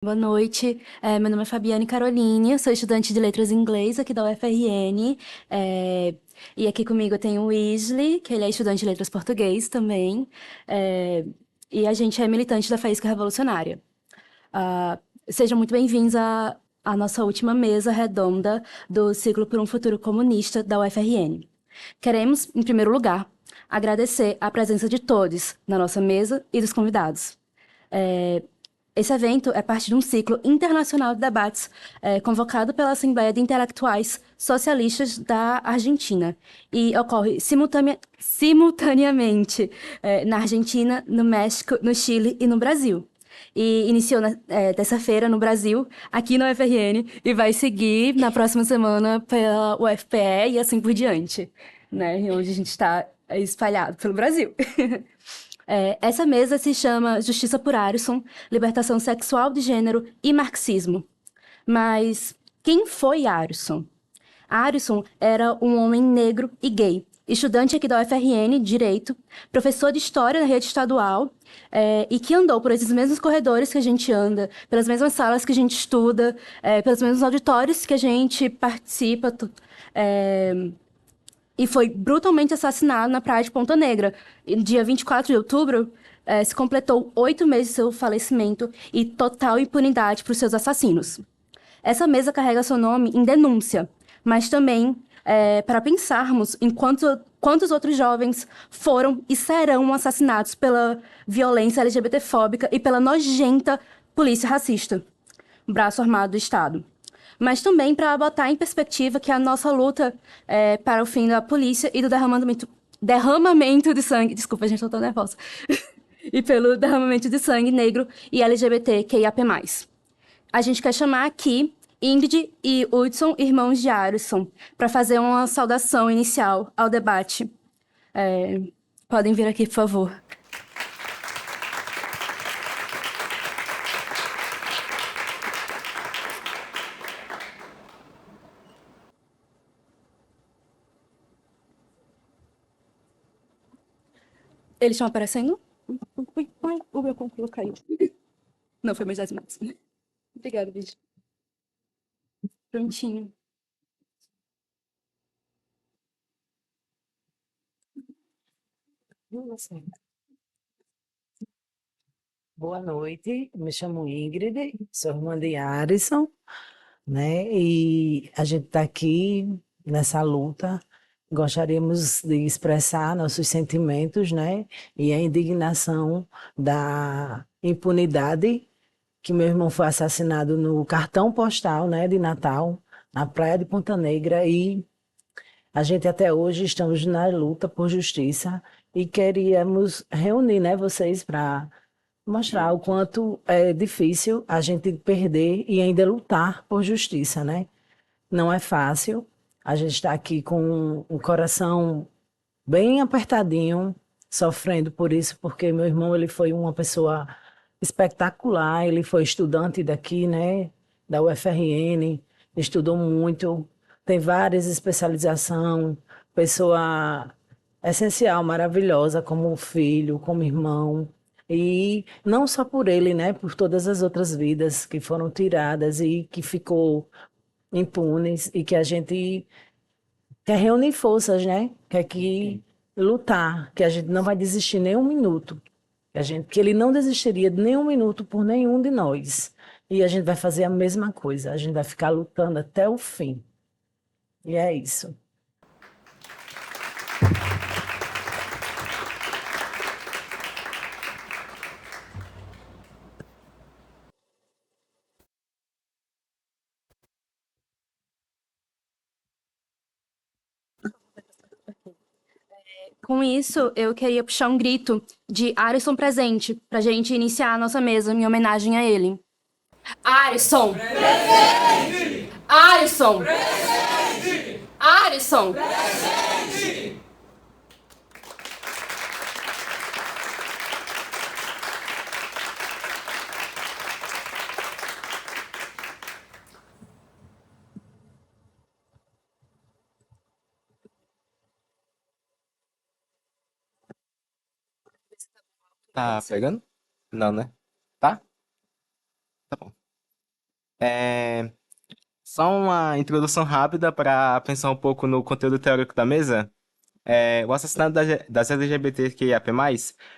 Boa noite, meu nome é Fabiane Caroline, eu sou estudante de Letras em Inglês aqui da UFRN, e aqui comigo eu tenho o Wesley, que ele é estudante de Letras Português também, é, e a gente é militante da Faísca Revolucionária. Ah, Sejam muito bem-vindos à nossa última mesa redonda do Ciclo por um Futuro Comunista da UFRN. Queremos, em primeiro lugar, agradecer a presença de todos na nossa mesa e dos convidados. É, Esse evento é parte de um ciclo internacional de debates convocado pela Assembleia de Intelectuais Socialistas da Argentina e ocorre simultaneamente na Argentina, no México, no Chile e no Brasil. E iniciou terça-feira no Brasil, aqui na UFRN, e vai seguir na próxima semana pela UFPE e assim por diante, né? Onde a gente está espalhado pelo Brasil. Essa mesa se chama Justiça por Arisson, Libertação Sexual de Gênero e Marxismo. Mas quem foi Arisson? Arisson era um homem negro e gay, estudante aqui da UFRN, Direito, professor de História na rede estadual, e que andou por esses mesmos corredores que a gente anda, pelas mesmas salas que a gente estuda, pelos mesmos auditórios que a gente participa, é, e foi brutalmente assassinado na praia de Ponta Negra. E no dia 24 de outubro, se completou 8 meses de seu falecimento e total impunidade para os seus assassinos. Essa mesa carrega seu nome em denúncia, mas também para pensarmos em quantos outros jovens foram e serão assassinados pela violência LGBTfóbica e pela nojenta polícia racista, braço armado do Estado. Mas também para botar em perspectiva que a nossa luta para o fim da polícia e do derramamento de sangue, desculpa, gente, eu tô nervosa, e pelo derramamento de sangue negro e LGBTQIAP+. A gente quer chamar aqui Ingrid e Hudson, irmãos de Arison, para fazer uma saudação inicial ao debate. É, Podem vir aqui, por favor. Eles estão aparecendo? Ui, ui, o meu computador caiu. Não, foi mais 10 minutos. Obrigada, bicho. Prontinho. Boa noite, me chamo Ingrid, sou irmã de Arison, né? E a gente está aqui nessa luta. Gostaríamos de expressar nossos sentimentos, né? E a indignação da impunidade que meu irmão foi assassinado no cartão postal, né, de Natal, na praia de Ponta Negra, e a gente até hoje estamos na luta por justiça e queríamos reunir, né, vocês para mostrar o quanto é difícil a gente perder e ainda lutar por justiça, né? Não é fácil. A gente está aqui com o coração bem apertadinho, sofrendo por isso, porque meu irmão ele foi uma pessoa espetacular, ele foi estudante daqui, né, da UFRN, estudou muito, tem várias especializações, pessoa essencial, maravilhosa, como filho, como irmão. E não só por ele, né, por todas as outras vidas que foram tiradas e que ficou impunes e que a gente quer reunir forças, né? Quer que lutar, que a gente não vai desistir nem um minuto. Que ele não desistiria de nenhum minuto por nenhum de nós. E a gente vai fazer a mesma coisa, a gente vai ficar lutando até o fim. E é isso. Com isso, eu queria puxar um grito de Arison presente, para a gente iniciar a nossa mesa em homenagem a ele. Arison! Presente! Arison! Presente! Arison! Presente! Tá pegando? Não, né? Tá? Tá bom. É, Só uma introdução rápida para pensar um pouco no conteúdo teórico da mesa. O assassinato das LGBTQIAP+,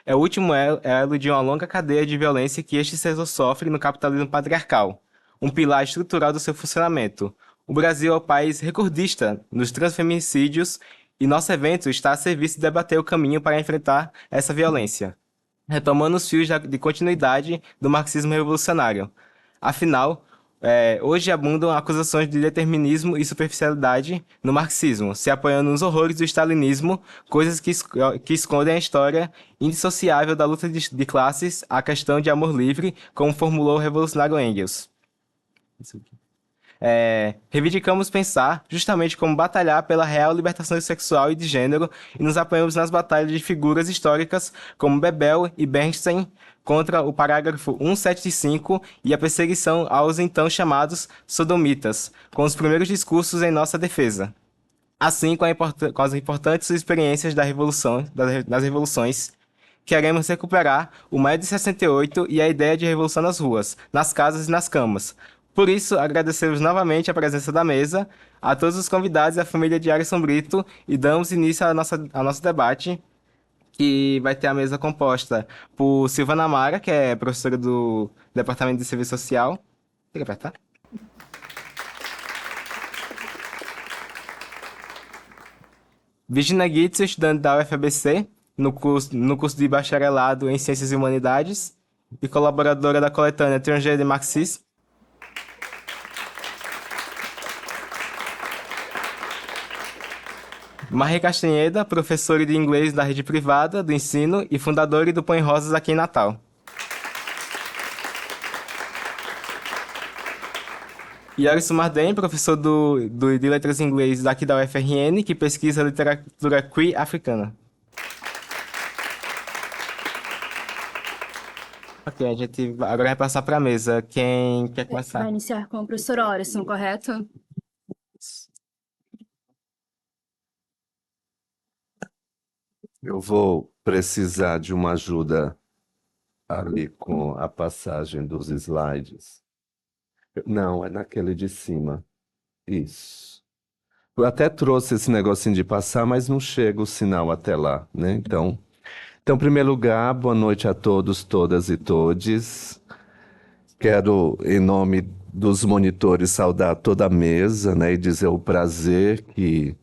é o último elo de uma longa cadeia de violência que este setor sofre no capitalismo patriarcal, um pilar estrutural do seu funcionamento. O Brasil é o país recordista nos transfeminicídios e nosso evento está a serviço de debater o caminho para enfrentar essa violência, retomando os fios de continuidade do marxismo revolucionário. Afinal, hoje abundam acusações de determinismo e superficialidade no marxismo, se apoiando nos horrores do stalinismo, coisas que escondem a história indissociável da luta de classes, a questão de amor livre, como formulou o revolucionário Engels. Reivindicamos pensar justamente como batalhar pela real libertação sexual e de gênero e nos apoiamos nas batalhas de figuras históricas como Bebel e Bernstein contra o parágrafo 175 e a perseguição aos então chamados sodomitas, com os primeiros discursos em nossa defesa. Assim, com as importantes experiências das revoluções, queremos recuperar o maio de 68 e a ideia de revolução nas ruas, nas casas e nas camas. Por isso, agradecemos novamente a presença da mesa, a todos os convidados e a família de Alisson Brito e damos início ao nosso debate, que vai ter a mesa composta por Silvana Mara, que é professora do Departamento de Serviço Social. Fica apertar. Virginia Gitz, estudante da UFABC, no curso de Bacharelado em Ciências e Humanidades e colaboradora da coletânea Étranger de Marxisme. Maria Castanheda, professora de inglês da rede privada do ensino e fundadora do Põe Rosas aqui em Natal. E Alisson Marden, professor de letras em inglês daqui da UFRN, que pesquisa literatura queer africana. Ok, a gente agora vai passar para a mesa. Quem quer começar? Vai iniciar com o professor Orison, correto? Eu vou precisar de uma ajuda ali com a passagem dos slides. Não, é naquele de cima. Isso. Eu até trouxe esse negocinho de passar, mas não chega o sinal até lá, né? Então, em primeiro lugar, boa noite a todos, todas e todes. Quero, em nome dos monitores, saudar toda a mesa, né? E dizer o prazer que...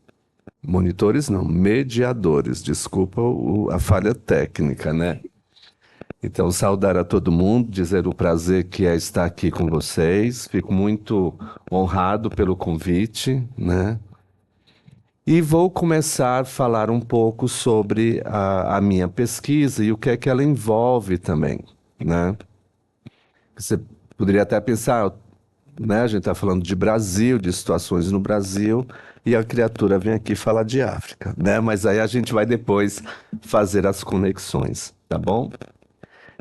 Monitores não, mediadores, desculpa a falha técnica, né? Então, saudar a todo mundo, dizer o prazer que é estar aqui com vocês. Fico muito honrado pelo convite, né? E vou começar a falar um pouco sobre a minha pesquisa e o que é que ela envolve também, né? Você poderia até pensar, né? A gente está falando de Brasil, de situações no Brasil, e a criatura vem aqui falar de África, né? Mas aí a gente vai depois fazer as conexões, tá bom?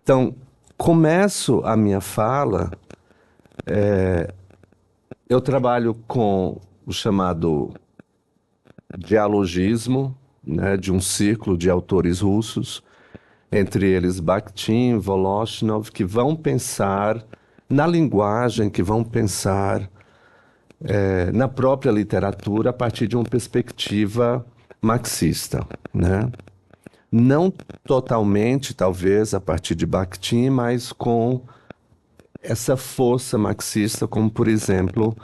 Então, começo a minha fala, eu trabalho com o chamado dialogismo, né, de um círculo de autores russos, entre eles Bakhtin, Voloshinov, que vão pensar na linguagem, que vão pensar na própria literatura a partir de uma perspectiva marxista, né? Não totalmente, talvez, a partir de Bakhtin, mas com essa força marxista, como, por exemplo,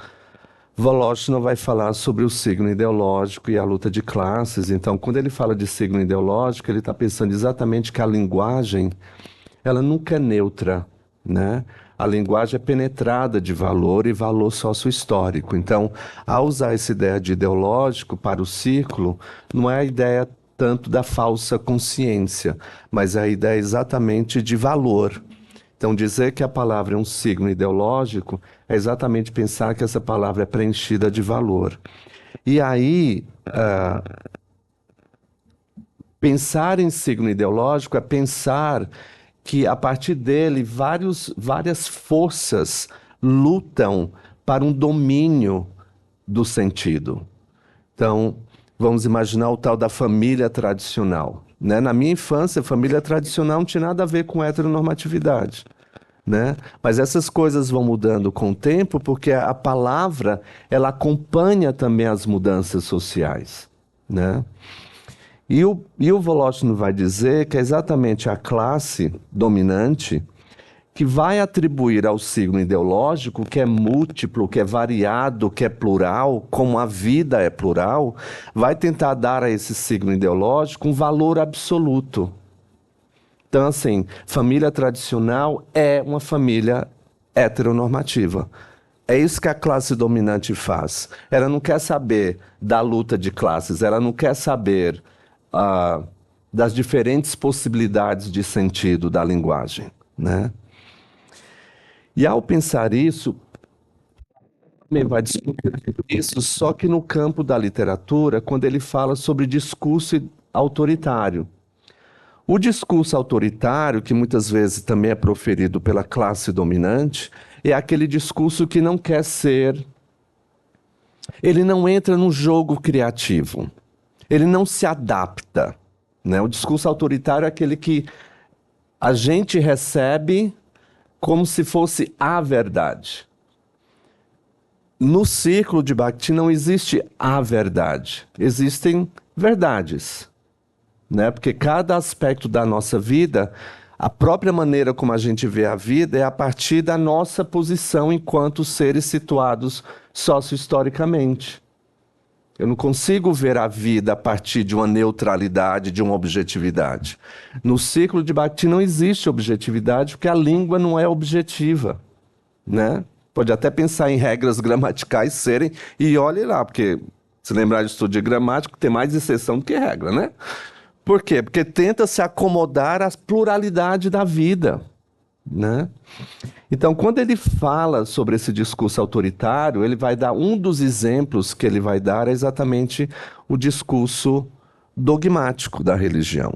Voloshinov vai falar sobre o signo ideológico e a luta de classes. Então, quando ele fala de signo ideológico, ele está pensando exatamente que a linguagem, ela nunca é neutra, né? A linguagem é penetrada de valor e valor sócio-histórico. Então, ao usar essa ideia de ideológico para o círculo, não é a ideia tanto da falsa consciência, mas é a ideia exatamente de valor. Então, dizer que a palavra é um signo ideológico é exatamente pensar que essa palavra é preenchida de valor. E aí, pensar em signo ideológico é pensar que, a partir dele, várias forças lutam para um domínio do sentido. Então, vamos imaginar o tal da família tradicional, né? Na minha infância, a família tradicional não tinha nada a ver com heteronormatividade, né? Mas essas coisas vão mudando com o tempo porque a palavra, ela acompanha também as mudanças sociais, né? E o Voloshin vai dizer que é exatamente a classe dominante que vai atribuir ao signo ideológico, que é múltiplo, que é variado, que é plural, como a vida é plural, vai tentar dar a esse signo ideológico um valor absoluto. Então, assim, família tradicional é uma família heteronormativa. É isso que a classe dominante faz. Ela não quer saber da luta de classes, ela não quer saber das diferentes possibilidades de sentido da linguagem, né? E ao pensar isso, também vai discutir isso, só que no campo da literatura, quando ele fala sobre discurso autoritário. O discurso autoritário, que muitas vezes também é proferido pela classe dominante, é aquele discurso que não quer ser. Ele não entra no jogo criativo. Ele não se adapta, né? O discurso autoritário é aquele que a gente recebe como se fosse a verdade. No círculo de Bhakti não existe a verdade, existem verdades, né? Porque cada aspecto da nossa vida, a própria maneira como a gente vê a vida é a partir da nossa posição enquanto seres situados socio-historicamente. Eu não consigo ver a vida a partir de uma neutralidade, de uma objetividade. No círculo de Bhakti não existe objetividade, porque a língua não é objetiva, né? Pode até pensar em regras gramaticais serem, e olhe lá, porque se lembrar de estudo de gramática, tem mais exceção do que regra, né? Por quê? Porque tenta se acomodar à pluralidade da vida, né? Então, quando ele fala sobre esse discurso autoritário, ele vai dar um dos exemplos que ele vai dar é exatamente o discurso dogmático da religião.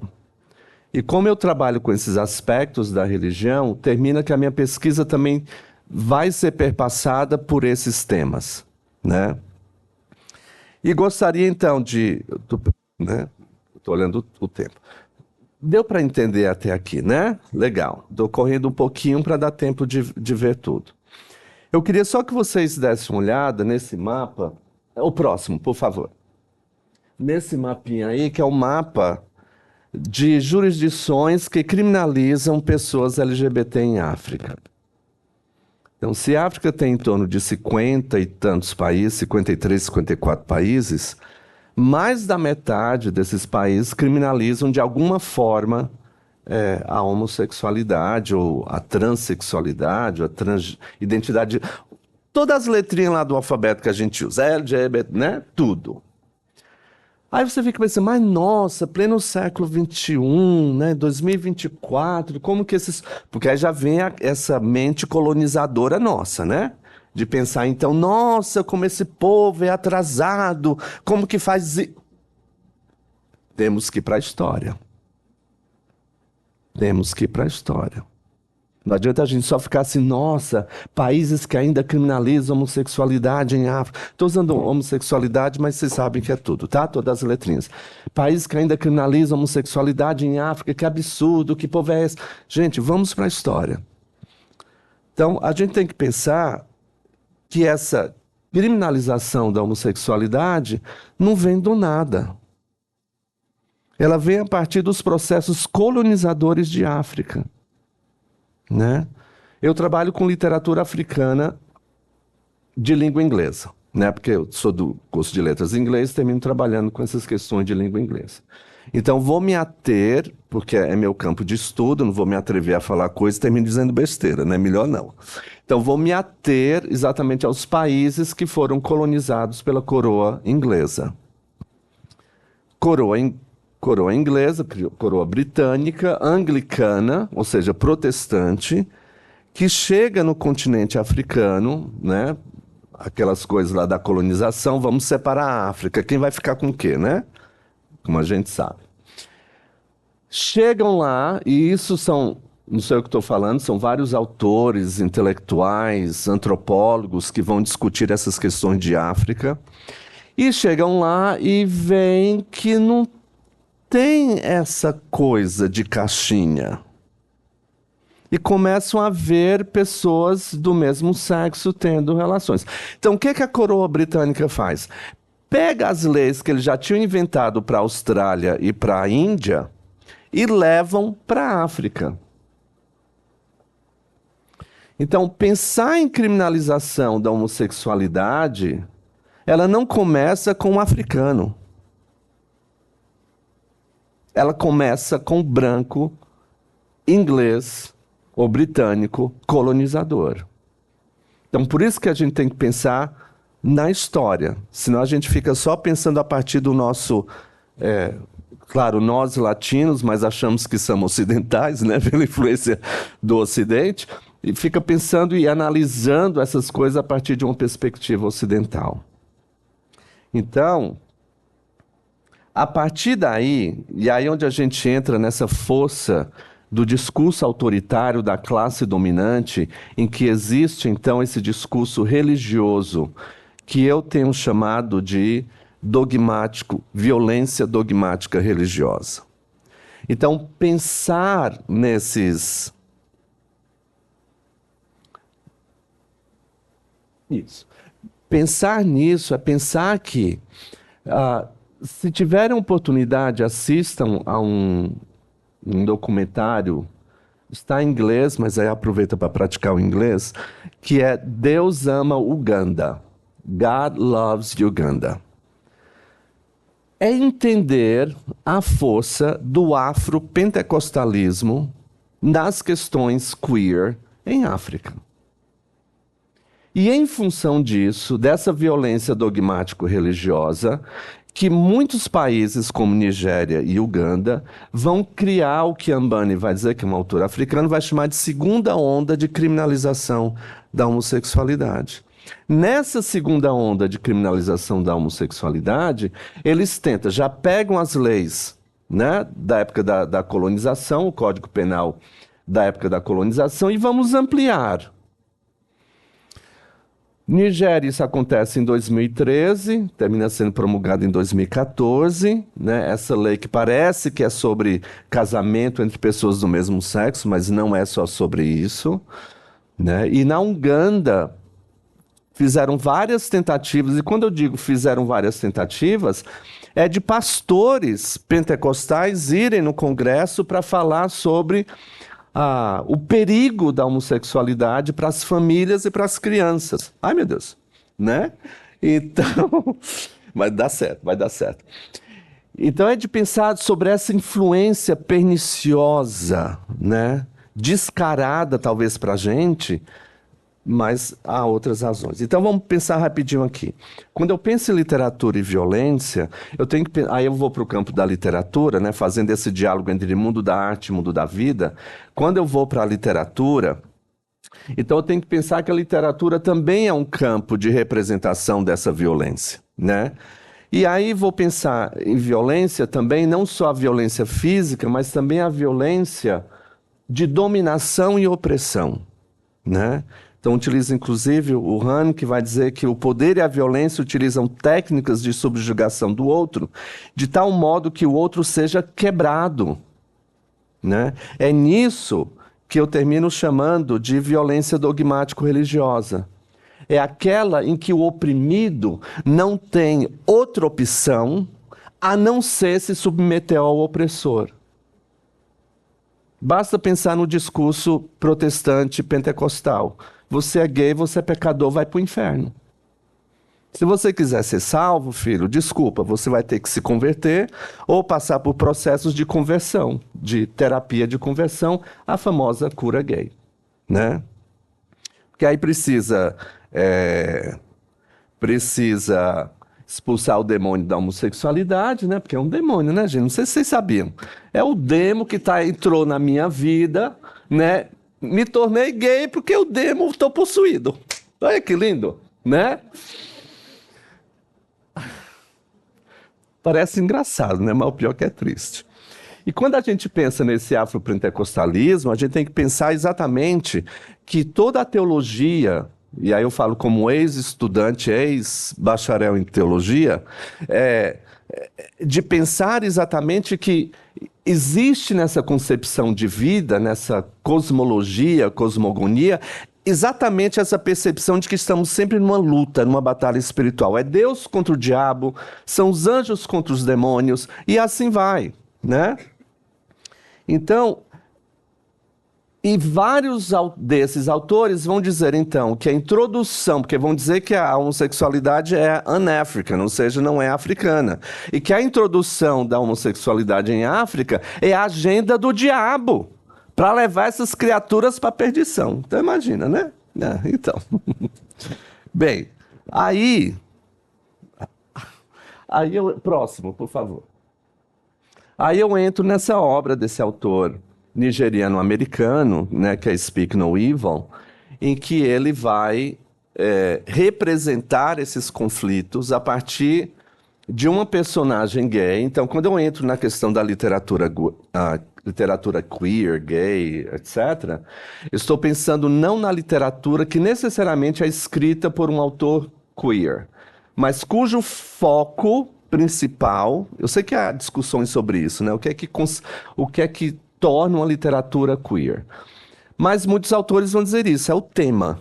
E como eu trabalho com esses aspectos da religião, termina que a minha pesquisa também vai ser perpassada por esses temas, né? E gostaria então de, né? Estou olhando o tempo. Deu para entender até aqui, né? Legal. Estou correndo um pouquinho para dar tempo de ver tudo. Eu queria só que vocês dessem uma olhada nesse mapa. O próximo, por favor. Nesse mapinha aí, que é o mapa de jurisdições que criminalizam pessoas LGBT em África. Então, se a África tem em torno de 50 e tantos países, 53, 54 países, mais da metade desses países criminalizam de alguma forma a homossexualidade, ou a transexualidade, ou a transidentidade. Todas as letrinhas lá do alfabeto que a gente usa, LGBT, né? Tudo. Aí você fica pensando, mas nossa, pleno século XXI, né, 2024, como que esses... Porque aí já vem essa mente colonizadora nossa, né? De pensar, então, nossa, como esse povo é atrasado, como que faz... Temos que ir para a história. Temos que ir para a história. Não adianta a gente só ficar assim, nossa, países que ainda criminalizam homossexualidade em África. Estou usando homossexualidade, mas vocês sabem que é tudo, tá? Todas as letrinhas. Países que ainda criminalizam homossexualidade em África, que absurdo, que povo é esse? Gente, vamos para a história. Então, a gente tem que pensar que essa criminalização da homossexualidade não vem do nada. Ela vem a partir dos processos colonizadores de África, né? Eu trabalho com literatura africana de língua inglesa, né? Porque eu sou do curso de letras em inglês, termino trabalhando com essas questões de língua inglesa. Então vou me ater, porque é meu campo de estudo, não vou me atrever a falar coisas e termino dizendo besteira, né? Melhor não. Então vou me ater exatamente aos países que foram colonizados pela coroa inglesa. Coroa inglesa, coroa britânica, anglicana, ou seja, protestante, que chega no continente africano, né? Aquelas coisas lá da colonização, vamos separar a África, quem vai ficar com o quê, né? Como a gente sabe. Chegam lá, e isso são, não sei o que estou falando, são vários autores, intelectuais, antropólogos que vão discutir essas questões de África, e chegam lá e veem que não tem essa coisa de caixinha. e começam a ver pessoas do mesmo sexo tendo relações. Então, o que que a coroa britânica faz? Pega as leis que eles já tinham inventado para a Austrália e para a Índia e levam para a África. Então, pensar em criminalização da homossexualidade, ela não começa com o africano. Ela começa com o branco, inglês ou britânico colonizador. Então, por isso que a gente tem que pensar na história. Senão a gente fica só pensando a partir do nosso... claro, nós latinos, mas achamos que somos ocidentais, né, pela influência do Ocidente, e fica pensando e analisando essas coisas a partir de uma perspectiva ocidental. Então, a partir daí, e aí onde a gente entra nessa força do discurso autoritário da classe dominante, em que existe então esse discurso religioso, que eu tenho chamado de dogmático, violência dogmática religiosa. Então, pensar nesses... Isso. Pensar nisso é pensar que, se tiverem oportunidade, assistam a um documentário, está em inglês, mas aí aproveita para praticar o inglês, que é Deus Ama Uganda. God Loves Uganda. É entender a força do afropentecostalismo nas questões queer em África. E em função disso, dessa violência dogmático-religiosa, que muitos países como Nigéria e Uganda vão criar o que Ambani vai dizer, que é um autor africano, vai chamar de segunda onda de criminalização da homossexualidade. Nessa segunda onda de criminalização da homossexualidade, eles tentam, já pegam as leis, né, da época da colonização, o Código Penal da época da colonização, e vamos ampliar. Nigéria, isso acontece em 2013, termina sendo promulgada em 2014, né? Essa lei que parece que é sobre casamento entre pessoas do mesmo sexo, mas não é só sobre isso, né? E na Uganda fizeram várias tentativas, e quando eu digo fizeram várias tentativas, é de pastores pentecostais irem no Congresso para falar sobre o perigo da homossexualidade para as famílias e para as crianças. Ai, meu Deus, né? Então, vai dar certo, vai dar certo. Então é de pensar sobre essa influência perniciosa, né? Descarada talvez para a gente, mas há outras razões. Então vamos pensar rapidinho aqui. Quando eu penso em literatura e violência, eu tenho que aí eu vou para o campo da literatura, né, fazendo esse diálogo entre mundo da arte e mundo da vida. Quando eu vou para a literatura, então eu tenho que pensar que a literatura também é um campo de representação dessa violência, né? E aí vou pensar em violência também, não só a violência física, mas também a violência de dominação e opressão, né? Então, utiliza inclusive o Han, que vai dizer que o poder e a violência utilizam técnicas de subjugação do outro, de tal modo que o outro seja quebrado, né? É nisso que eu termino chamando de violência dogmático-religiosa. É aquela em que o oprimido não tem outra opção a não ser se submeter ao opressor. Basta pensar no discurso protestante pentecostal. Você é gay, você é pecador, vai para o inferno. Se você quiser ser salvo, filho, desculpa, você vai ter que se converter ou passar por processos de conversão, de terapia de conversão, a famosa cura gay, né? Porque aí precisa expulsar o demônio da homossexualidade, né? Porque é um demônio, né, gente? Não sei se vocês sabiam. É o demo que entrou na minha vida, né? Me tornei gay porque o demo estou possuído. Olha que lindo, né? Parece engraçado, né? Mas o pior que é triste. E quando a gente pensa nesse afropentecostalismo, a gente tem que pensar exatamente que toda a teologia, e aí eu falo como ex-estudante, ex-bacharel em teologia, de pensar exatamente que existe nessa concepção de vida, nessa cosmologia, cosmogonia, exatamente essa percepção de que estamos sempre numa luta, numa batalha espiritual. É Deus contra o diabo, são os anjos contra os demônios, e assim vai, né? Então, e vários desses autores vão dizer, então, que a introdução, porque vão dizer que a homossexualidade é un-African, ou seja, não é africana, e que a introdução da homossexualidade em África é a agenda do diabo, para levar essas criaturas para a perdição. Então, imagina, né? Então. Bem, próximo, por favor. Aí eu entro nessa obra desse autor nigeriano-americano, né, que é Speak No Evil, em que ele vai representar esses conflitos a partir de uma personagem gay. Então, quando eu entro na questão da literatura queer, gay, etc., estou pensando não na literatura que necessariamente é escrita por um autor queer, mas cujo foco principal, eu sei que há discussões sobre isso, né? O que é que torna uma literatura queer? Mas muitos autores vão dizer isso, é o tema,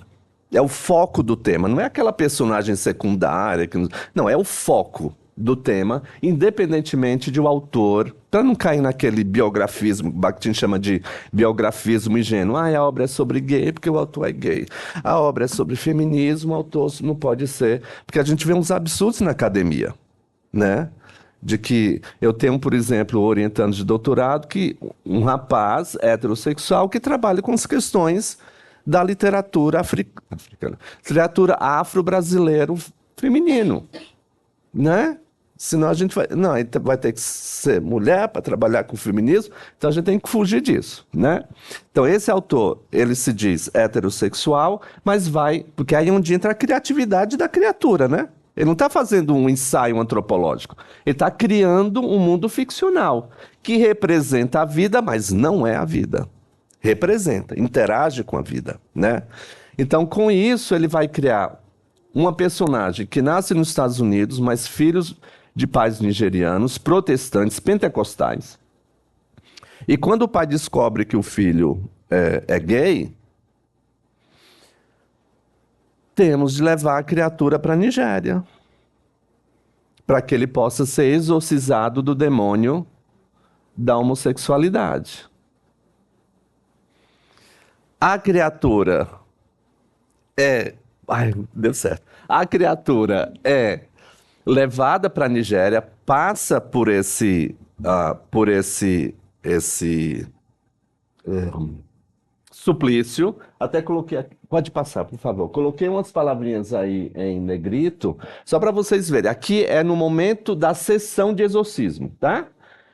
é o foco do tema, não é aquela personagem secundária, não, é o foco do tema, independentemente de o autor, para não cair naquele biografismo, Bakhtin chama de biografismo ingênuo. A obra é sobre gay porque o autor é gay. A obra é sobre feminismo, o autor não pode ser. Porque a gente vê uns absurdos na academia, né? De que eu tenho, por exemplo, orientando de doutorado, que um rapaz heterossexual que trabalha com as questões da literatura africana, literatura afro-brasileiro feminino, né? Senão a gente vai ter que ser mulher para trabalhar com o feminismo, então a gente tem que fugir disso, né? Então esse autor, ele se diz heterossexual, mas porque aí é onde entra a criatividade da criatura, né? Ele não está fazendo um ensaio antropológico, ele está criando um mundo ficcional, que representa a vida, mas não é a vida. Representa, interage com a vida, né? Então com isso ele vai criar uma personagem que nasce nos Estados Unidos, mas filhos de pais nigerianos, protestantes, pentecostais. E quando o pai descobre que o filho é gay, temos de levar a criatura para a Nigéria, para que ele possa ser exorcizado do demônio da homossexualidade. A criatura deu certo. A criatura é levada para a Nigéria, passa por esse suplício. Até coloquei aqui, pode passar, por favor. Coloquei umas palavrinhas aí em negrito, só para vocês verem. Aqui é no momento da sessão de exorcismo, tá?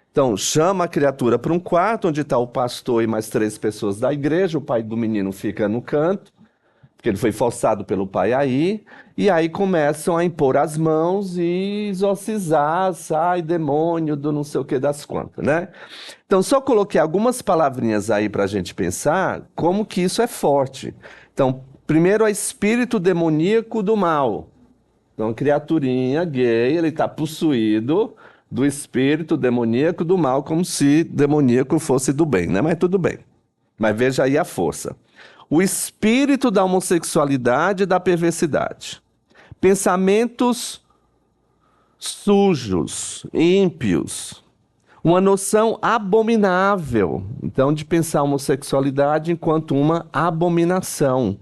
Então, chama a criatura para um quarto, onde está o pastor e mais 3 pessoas da igreja. O pai do menino fica no canto, porque ele foi forçado pelo pai aí, e aí começam a impor as mãos e exorcizar, sai demônio do não sei o que das quantas, né? Então, só coloquei algumas palavrinhas aí para a gente pensar como que isso é forte. Então, primeiro é espírito demoníaco do mal. Então, criaturinha gay, ele está possuído do espírito demoníaco do mal, como se demoníaco fosse do bem, né? Mas tudo bem. Mas veja aí a força. O espírito da homossexualidade e da perversidade. Pensamentos sujos, ímpios. Uma noção abominável, então, de pensar a homossexualidade enquanto uma abominação,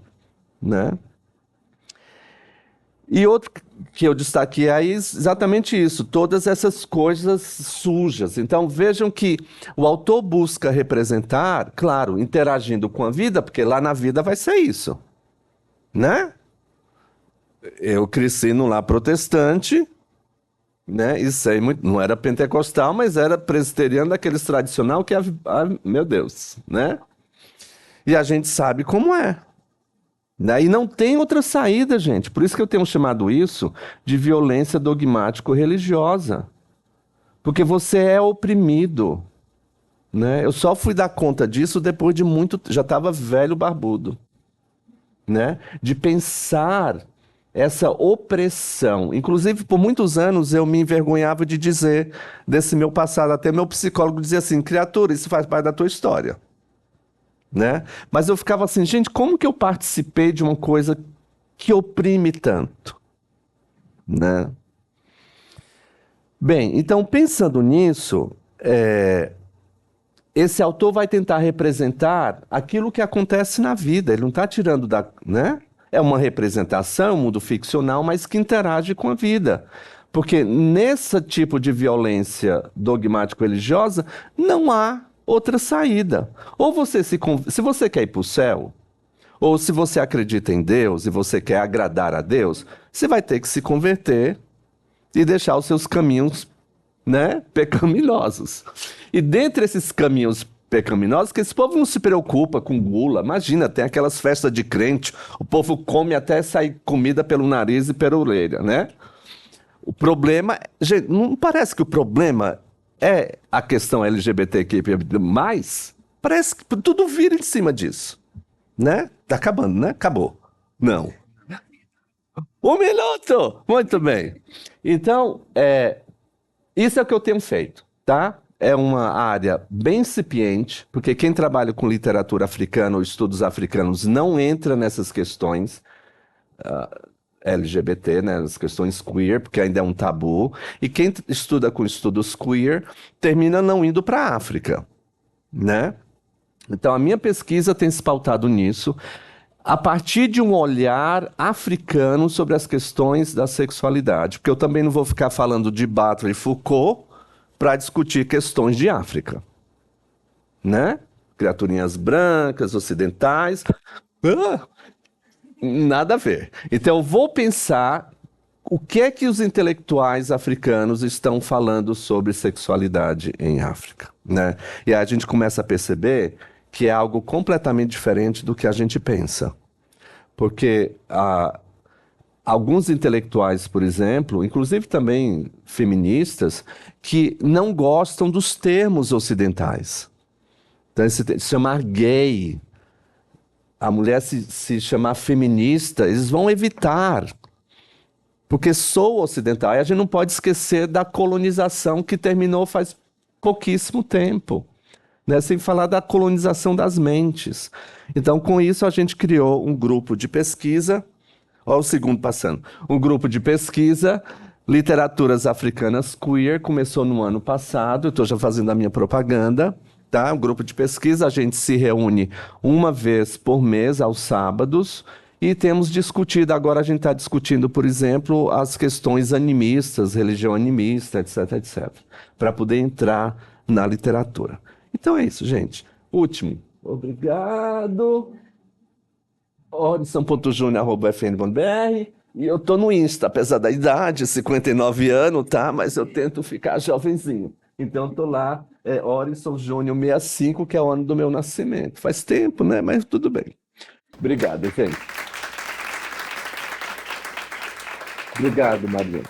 né? E outro que eu destaquei aí, exatamente isso, todas essas coisas sujas. Então vejam que o autor busca representar, claro, interagindo com a vida, porque lá na vida vai ser isso, né? Eu cresci num lar protestante, né? E sei muito, não era pentecostal, mas era presbiteriano daqueles tradicional que meu Deus, né? E a gente sabe como é. E não tem outra saída, gente. Por isso que eu tenho chamado isso de violência dogmático-religiosa. Porque você é oprimido, né? Eu só fui dar conta disso depois de muito... Já estava velho, barbudo, né? De pensar essa opressão. Inclusive, por muitos anos, eu me envergonhava de dizer desse meu passado. Até meu psicólogo dizia assim, criatura, isso faz parte da tua história. Né? Mas eu ficava assim, gente, como que eu participei de uma coisa que oprime tanto? Né? Bem, então, pensando nisso, esse autor vai tentar representar aquilo que acontece na vida. Ele não está tirando da, né? É uma representação, um mundo ficcional, mas que interage com a vida. Porque nesse tipo de violência dogmático-religiosa, não há outra saída. Ou você se você quer ir para o céu, ou se você acredita em Deus e você quer agradar a Deus, você vai ter que se converter e deixar os seus caminhos, né, pecaminosos. E dentre esses caminhos pecaminosos, que esse povo não se preocupa com gula. Imagina, tem aquelas festas de crente, o povo come até sair comida pelo nariz e pela orelha, né? O problema, gente, não parece que o problema é a questão LGBTQ+, parece que tudo vira em cima disso, né? Tá acabando, né? Acabou. Não. Um minuto! Muito bem. Então, isso é o que eu tenho feito, tá? É uma área bem incipiente, porque quem trabalha com literatura africana ou estudos africanos não entra nessas questões LGBT, né, as questões queer, porque ainda é um tabu. E quem estuda com estudos queer termina não indo para a África, né? Então, a minha pesquisa tem se pautado nisso, a partir de um olhar africano sobre as questões da sexualidade, porque eu também não vou ficar falando de Butler e Foucault para discutir questões de África, né? Criaturinhas brancas, ocidentais, nada a ver. Então eu vou pensar o que é que os intelectuais africanos estão falando sobre sexualidade em África, né? E aí a gente começa a perceber que é algo completamente diferente do que a gente pensa. Porque alguns intelectuais, por exemplo, inclusive também feministas, que não gostam dos termos ocidentais. Então, se chamar gay, a mulher se chamar feminista, eles vão evitar, porque sou ocidental. E a gente não pode esquecer da colonização que terminou faz pouquíssimo tempo, né? Sem falar da colonização das mentes. Então, com isso, a gente criou um grupo de pesquisa. Olha o segundo passando. Um grupo de pesquisa, Literaturas Africanas Queer, começou no ano passado, eu estou já fazendo a minha propaganda, tá? Um grupo de pesquisa, a gente se reúne uma vez por mês, aos sábados, e temos discutido, agora a gente está discutindo, por exemplo, as questões animistas, religião animista, etc, etc, para poder entrar na literatura. Então é isso, gente. Último. Obrigado. Orison.junior@fn.br. E eu tô no Insta, apesar da idade, 59 anos, tá? Mas eu tento ficar jovenzinho. Então eu tô lá, Orison Júnior 65, que é o ano do meu nascimento. Faz tempo, né? Mas tudo bem. Obrigado, gente. Obrigado, Maria.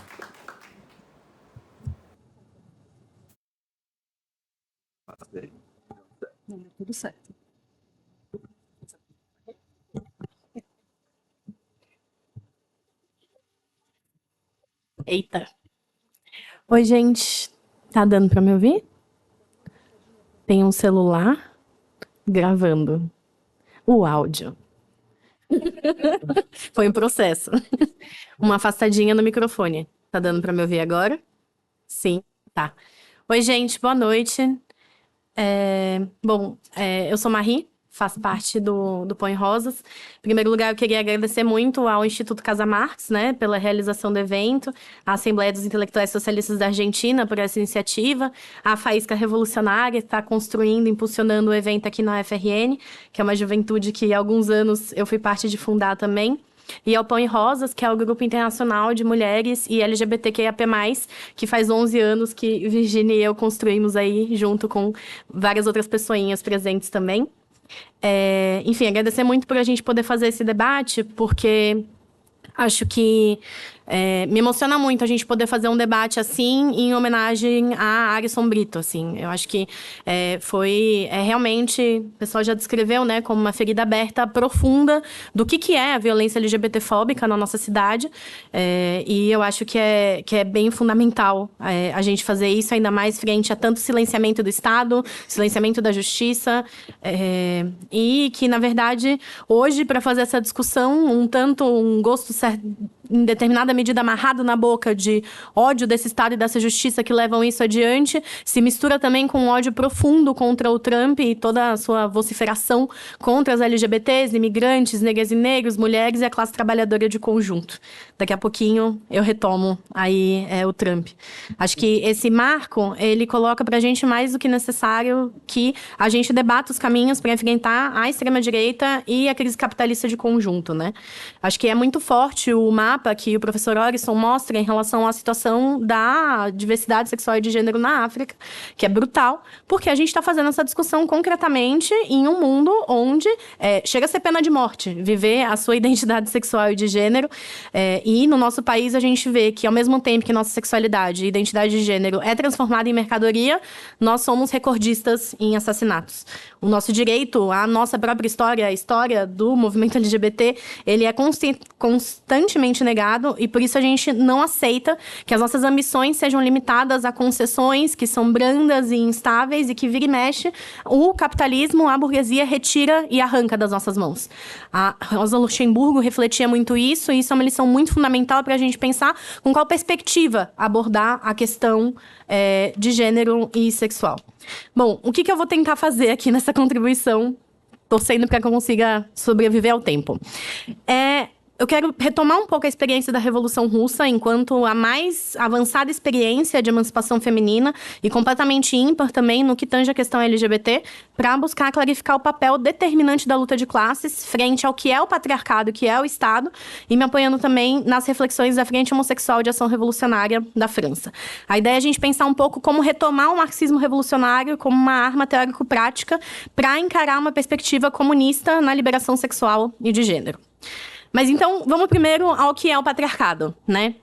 Não, tudo certo. Eita. Oi, gente. Tá dando pra me ouvir? Tem um celular gravando o áudio. Foi um processo. Uma afastadinha no microfone. Tá dando pra me ouvir agora? Sim, tá. Oi, gente, boa noite. Eu sou Marie, faço parte do Põe Rosas. Em primeiro lugar, eu queria agradecer muito ao Instituto Casa Marx, né, pela realização do evento, à Assembleia dos Intelectuais Socialistas da Argentina por essa iniciativa, à Faísca Revolucionária, que está construindo, impulsionando o evento aqui na UFRN, que é uma juventude que há alguns anos eu fui parte de fundar também. E ao Põe Rosas, que é o Grupo Internacional de Mulheres e LGBTQIAP+, que faz 11 anos que Virginia e eu construímos aí, junto com várias outras pessoinhas presentes também. Enfim, agradecer muito por a gente poder fazer esse debate, porque acho que me emociona muito a gente poder fazer um debate assim em homenagem a Arisson Brito, assim. Eu acho que realmente, o pessoal já descreveu, né, como uma ferida aberta profunda do que é a violência LGBTfóbica na nossa cidade. E eu acho que é bem fundamental a gente fazer isso, ainda mais frente a tanto silenciamento do Estado, silenciamento da Justiça, e que, na verdade, hoje, para fazer essa discussão, um gosto em determinada medida amarrado na boca de ódio desse Estado e dessa Justiça que levam isso adiante, se mistura também com um ódio profundo contra o Trump e toda a sua vociferação contra as LGBTs, imigrantes, negras e negros, mulheres e a classe trabalhadora de conjunto. Daqui a pouquinho eu retomo aí o Trump. Acho que esse marco, ele coloca pra gente mais do que necessário que a gente debata os caminhos para enfrentar a extrema-direita e a crise capitalista de conjunto, né? Acho que é muito forte o mapa que o professor Orisson mostra em relação à situação da diversidade sexual e de gênero na África, que é brutal, porque a gente está fazendo essa discussão concretamente em um mundo onde chega a ser pena de morte viver a sua identidade sexual e de gênero, e no nosso país a gente vê que, ao mesmo tempo que nossa sexualidade e identidade de gênero é transformada em mercadoria, nós somos recordistas em assassinatos. O nosso direito, a nossa própria história, a história do movimento LGBT, ele é constantemente negado, e por isso a gente não aceita que as nossas ambições sejam limitadas a concessões que são brandas e instáveis e que vira e mexe, o capitalismo, a burguesia retira e arranca das nossas mãos. A Rosa Luxemburgo refletia muito isso, e isso é uma lição muito fundamental para a gente pensar com qual perspectiva abordar a questão de gênero e sexual. Bom, o que eu vou tentar fazer aqui nessa contribuição, torcendo para que eu consiga sobreviver ao tempo? Eu quero retomar um pouco a experiência da Revolução Russa enquanto a mais avançada experiência de emancipação feminina e completamente ímpar também no que tange a questão LGBT, para buscar clarificar o papel determinante da luta de classes frente ao que é o patriarcado, que é o Estado, e me apoiando também nas reflexões da Frente Homossexual de Ação Revolucionária da França. A ideia é a gente pensar um pouco como retomar o marxismo revolucionário como uma arma teórico-prática para encarar uma perspectiva comunista na liberação sexual e de gênero. Mas então, vamos primeiro ao que é o patriarcado, né?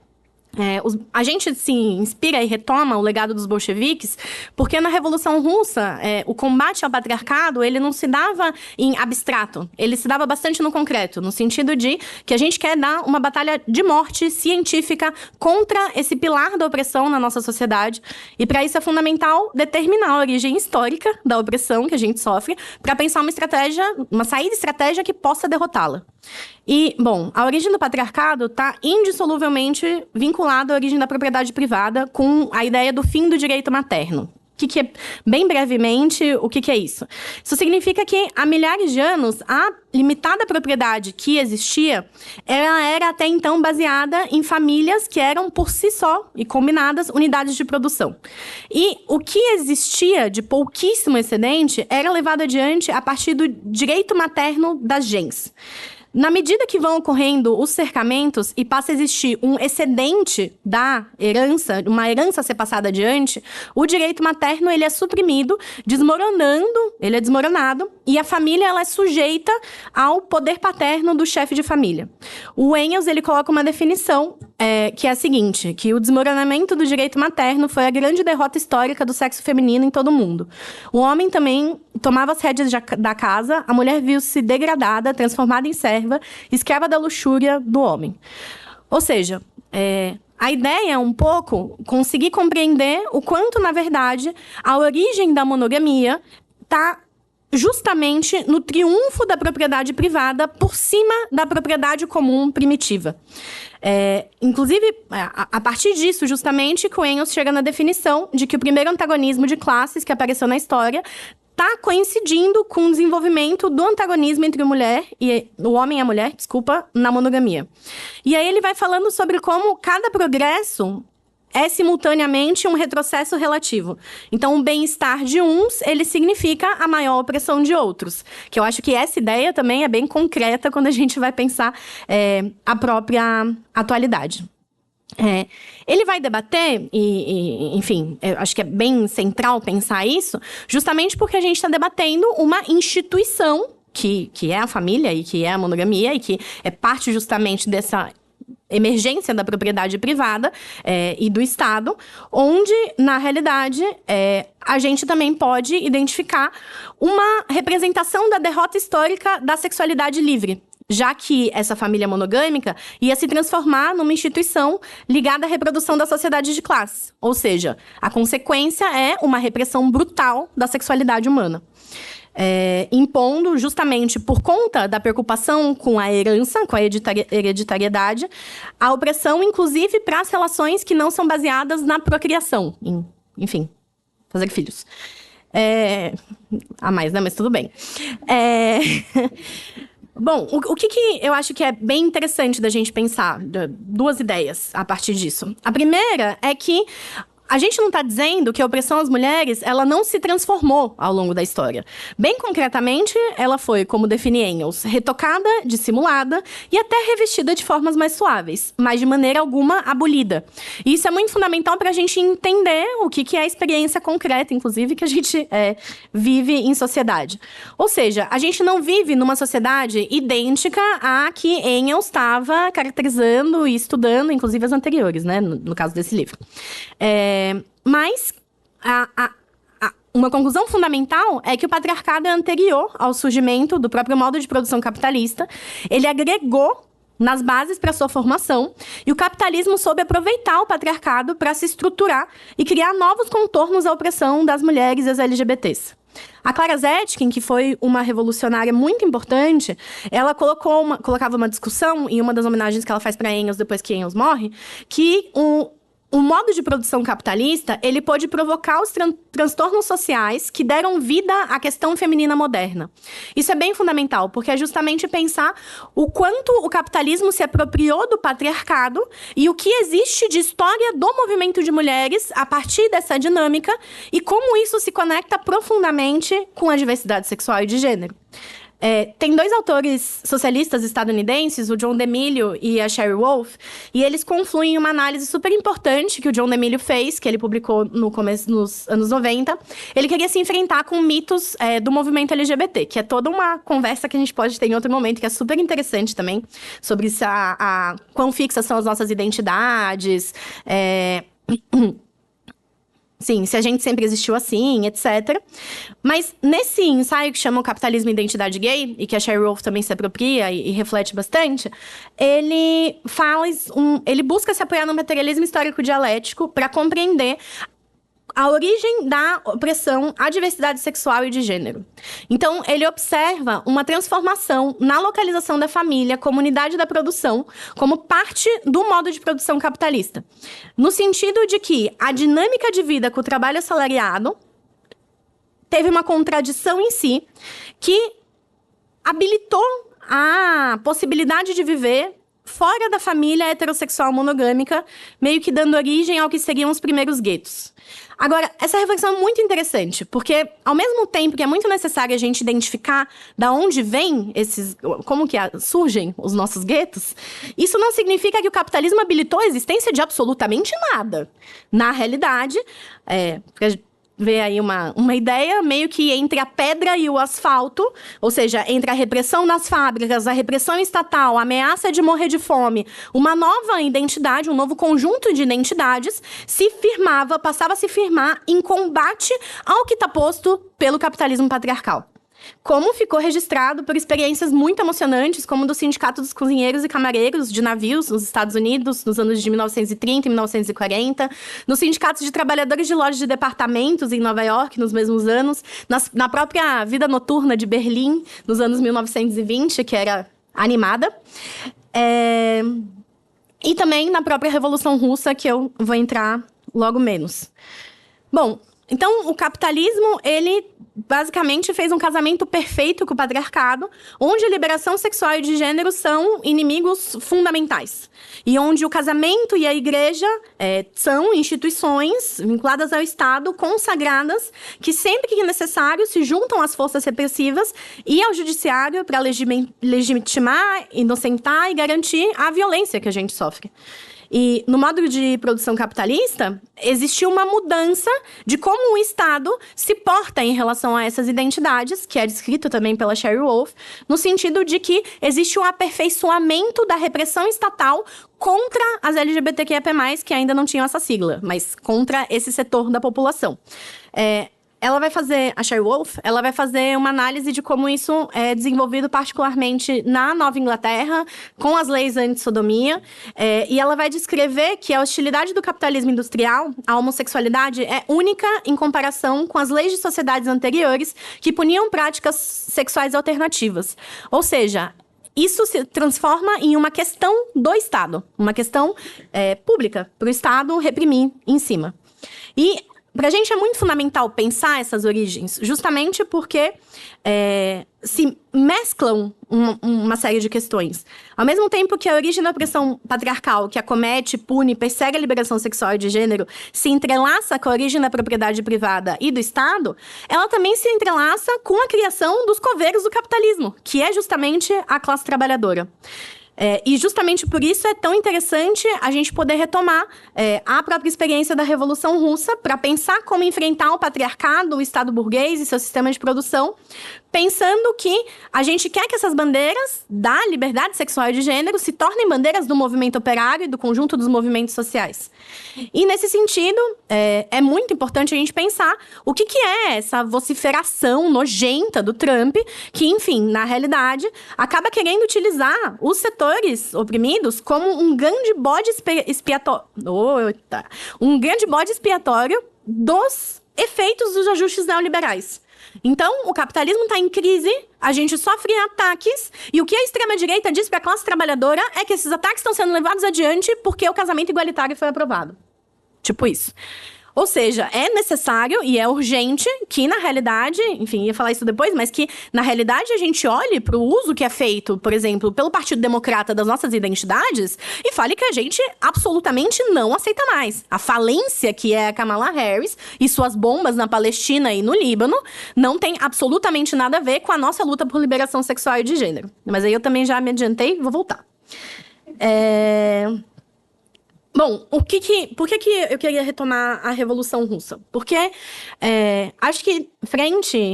A gente se inspira e retoma o legado dos bolcheviques porque na Revolução Russa, o combate ao patriarcado, ele não se dava em abstrato, ele se dava bastante no concreto, no sentido de que a gente quer dar uma batalha de morte científica contra esse pilar da opressão na nossa sociedade, e para isso é fundamental determinar a origem histórica da opressão que a gente sofre para pensar uma saída estratégica que possa derrotá-la. E, bom, a origem do patriarcado está indissoluvelmente vinculada à origem da propriedade privada com a ideia do fim do direito materno. Bem brevemente, o que é isso? Isso significa que, há milhares de anos, a limitada propriedade que existia, ela era até então baseada em famílias que eram, por si só, e combinadas, unidades de produção. E o que existia de pouquíssimo excedente era levado adiante a partir do direito materno das gens. Na medida que vão ocorrendo os cercamentos e passa a existir um excedente da herança, uma herança a ser passada adiante, o direito materno ele é suprimido, ele é desmoronado, e a família ela é sujeita ao poder paterno do chefe de família. O Engels ele coloca uma definição que é a seguinte, que o desmoronamento do direito materno foi a grande derrota histórica do sexo feminino em todo o mundo. O homem também tomava as rédeas da casa, a mulher viu-se degradada, transformada em serva, escrava da luxúria do homem. Ou seja, a ideia é um pouco conseguir compreender o quanto, na verdade, a origem da monogamia está justamente no triunfo da propriedade privada por cima da propriedade comum primitiva. Inclusive, a partir disso, justamente, que o Engels chega na definição de que o primeiro antagonismo de classes que apareceu na história está coincidindo com o desenvolvimento do antagonismo entre o homem e a mulher, na monogamia. E aí ele vai falando sobre como cada progresso é simultaneamente um retrocesso relativo. Então, o bem-estar de uns, ele significa a maior opressão de outros. Que eu acho que essa ideia também é bem concreta quando a gente vai pensar a própria atualidade. Ele vai debater, enfim, eu acho que é bem central pensar isso, justamente porque a gente está debatendo uma instituição que é a família e que é a monogamia e que é parte justamente dessa emergência da propriedade privada e do Estado, onde, na realidade, a gente também pode identificar uma representação da derrota histórica da sexualidade livre, já que essa família monogâmica ia se transformar numa instituição ligada à reprodução da sociedade de classe. Ou seja, a consequência é uma repressão brutal da sexualidade humana. Impondo, justamente por conta da preocupação com a herança, com a hereditariedade, a opressão, inclusive, para as relações que não são baseadas na procriação. Enfim, fazer filhos. A mais, né? Mas tudo bem. Bom, o que eu acho que é bem interessante da gente pensar, duas ideias a partir disso. A primeira é que a gente não está dizendo que a opressão às mulheres, ela não se transformou ao longo da história. Bem concretamente, ela foi, como define Engels, retocada, dissimulada e até revestida de formas mais suaves, mas de maneira alguma abolida. E isso é muito fundamental para a gente entender o que é a experiência concreta, inclusive, que a gente vive em sociedade. Ou seja, a gente não vive numa sociedade idêntica à que Engels estava caracterizando e estudando, inclusive as anteriores, né, no caso desse livro. Mas uma conclusão fundamental é que o patriarcado é anterior ao surgimento do próprio modo de produção capitalista. Ele agregou nas bases para sua formação, e o capitalismo soube aproveitar o patriarcado para se estruturar e criar novos contornos à opressão das mulheres e das LGBTs. A Clara Zetkin, que foi uma revolucionária muito importante, ela colocava uma discussão, em uma das homenagens que ela faz para Engels depois que Engels morre, que o modo de produção capitalista, ele pôde provocar os transtornos sociais que deram vida à questão feminina moderna. Isso é bem fundamental, porque é justamente pensar o quanto o capitalismo se apropriou do patriarcado e o que existe de história do movimento de mulheres a partir dessa dinâmica e como isso se conecta profundamente com a diversidade sexual e de gênero. Tem dois autores socialistas estadunidenses, o John DeMillo e a Sherry Wolf, e eles confluem em uma análise super importante que o John DeMillo fez, que ele publicou nos anos 90. Ele queria se enfrentar com mitos do movimento LGBT, que é toda uma conversa que a gente pode ter em outro momento, que é super interessante também, sobre quão fixas são as nossas identidades, sim, se a gente sempre existiu assim, etc. Mas nesse ensaio que chama o Capitalismo e Identidade Gay, e que a Sherry Wolf também se apropria e reflete bastante, ele busca se apoiar no materialismo histórico dialético para compreender a origem da opressão à diversidade sexual e de gênero. Então, ele observa uma transformação na localização da família, comunidade da produção, como parte do modo de produção capitalista. No sentido de que a dinâmica de vida com o trabalho assalariado teve uma contradição em si que habilitou a possibilidade de viver fora da família heterossexual monogâmica, meio que dando origem ao que seriam os primeiros guetos. Agora, essa reflexão é muito interessante, porque ao mesmo tempo que é muito necessário a gente identificar da onde vem como que surgem os nossos guetos, isso não significa que o capitalismo habilitou a existência de absolutamente nada. Na realidade, ver aí uma ideia meio que entre a pedra e o asfalto, ou seja, entre a repressão nas fábricas, a repressão estatal, a ameaça de morrer de fome, uma nova identidade, um novo conjunto de identidades passava a se firmar em combate ao que está posto pelo capitalismo patriarcal. Como ficou registrado por experiências muito emocionantes, como do Sindicato dos Cozinheiros e Camareiros de Navios nos Estados Unidos, nos anos de 1930 e 1940, nos sindicatos de trabalhadores de lojas de departamentos em Nova York, nos mesmos anos, na própria vida noturna de Berlim, nos anos 1920, que era animada, e também na própria Revolução Russa, que eu vou entrar logo menos. Bom, então, o capitalismo, ele basicamente fez um casamento perfeito com o patriarcado, onde a liberação sexual e de gênero são inimigos fundamentais. E onde o casamento e a igreja são instituições vinculadas ao Estado, consagradas, que sempre que necessário se juntam às forças repressivas e ao judiciário para legitimar, inocentar e garantir a violência que a gente sofre. E no modo de produção capitalista, existiu uma mudança de como o Estado se porta em relação a essas identidades, que é descrito também pela Sherry Wolf, no sentido de que existe um aperfeiçoamento da repressão estatal contra as LGBTQIA+, que ainda não tinham essa sigla, mas contra esse setor da população. Ela vai fazer, a Sherry Wolf, ela vai fazer uma análise de como isso é desenvolvido particularmente na Nova Inglaterra, com as leis anti-sodomia, e ela vai descrever que a hostilidade do capitalismo industrial à homossexualidade é única em comparação com as leis de sociedades anteriores que puniam práticas sexuais alternativas. Ou seja, isso se transforma em uma questão do Estado, uma questão pública, para o Estado reprimir em cima. E para a gente é muito fundamental pensar essas origens, justamente porque se mesclam uma série de questões. Ao mesmo tempo que a origem da opressão patriarcal, que acomete, pune, persegue a liberação sexual e de gênero, se entrelaça com a origem da propriedade privada e do Estado, ela também se entrelaça com a criação dos coveiros do capitalismo, que é justamente a classe trabalhadora. E justamente por isso é tão interessante a gente poder retomar a própria experiência da Revolução Russa para pensar como enfrentar o patriarcado, o Estado burguês e seu sistema de produção, pensando que a gente quer que essas bandeiras da liberdade sexual e de gênero se tornem bandeiras do movimento operário e do conjunto dos movimentos sociais. E nesse sentido, é muito importante a gente pensar o que é essa vociferação nojenta do Trump, que, enfim, na realidade, acaba querendo utilizar os setores oprimidos como um grande bode expiatório. Um grande bode expiatório dos efeitos dos ajustes neoliberais. Então, o capitalismo está em crise, a gente sofre ataques, e o que a extrema-direita diz para a classe trabalhadora é que esses ataques estão sendo levados adiante porque o casamento igualitário foi aprovado. Tipo isso. Ou seja, é necessário e é urgente que, na realidade, enfim, ia falar isso depois, mas que, na realidade, a gente olhe para o uso que é feito, por exemplo, pelo Partido Democrata das nossas identidades e fale que a gente absolutamente não aceita mais. A falência que é a Kamala Harris e suas bombas na Palestina e no Líbano não tem absolutamente nada a ver com a nossa luta por liberação sexual e de gênero. Mas aí eu também já me adiantei, vou voltar. Bom, por que eu queria retomar a Revolução Russa? Porque acho que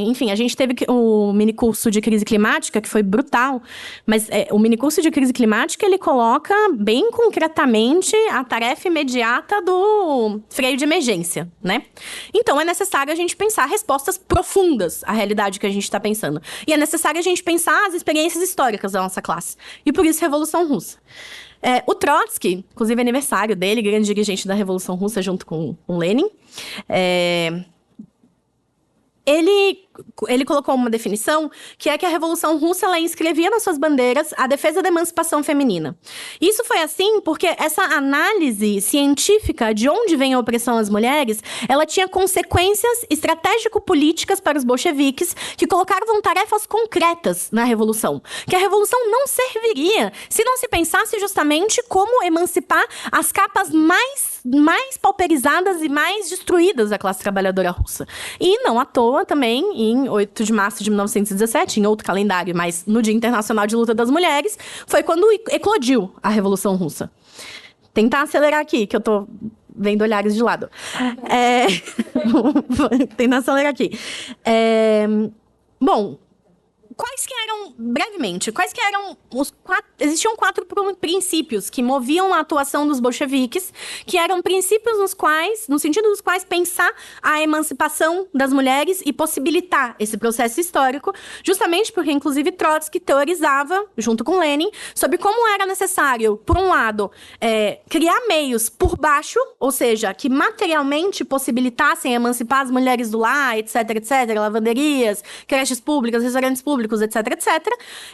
enfim, a gente teve o minicurso de crise climática, que foi brutal, mas o minicurso de crise climática, ele coloca bem concretamente a tarefa imediata do freio de emergência, né? Então, é necessário a gente pensar respostas profundas à realidade que a gente está pensando. E é necessário a gente pensar as experiências históricas da nossa classe. E por isso, Revolução Russa. O Trotsky, inclusive aniversário dele, grande dirigente da Revolução Russa junto com Lenin, ele colocou uma definição que é que a Revolução Russa ela inscrevia nas suas bandeiras a defesa da emancipação feminina. Isso foi assim porque essa análise científica de onde vem a opressão às mulheres, ela tinha consequências estratégico-políticas para os bolcheviques que colocavam tarefas concretas na Revolução. Que a Revolução não serviria se não se pensasse justamente como emancipar as capas mais pauperizadas e mais destruídas da classe trabalhadora russa. E não à toa também, em 8 de março de 1917, em outro calendário, mas no Dia Internacional de Luta das Mulheres, foi quando eclodiu a Revolução Russa. Tentar acelerar aqui, que eu tô vendo olhares de lado. Tentar acelerar aqui. Bom, existiam 4 princípios que moviam a atuação dos bolcheviques, que eram princípios no sentido dos quais pensar a emancipação das mulheres e possibilitar esse processo histórico, justamente porque, inclusive, Trotsky teorizava, junto com Lenin, sobre como era necessário, por um lado, criar meios por baixo, ou seja, que materialmente possibilitassem emancipar as mulheres do lar, etc., lavanderias, creches públicas, restaurantes públicos, etc.,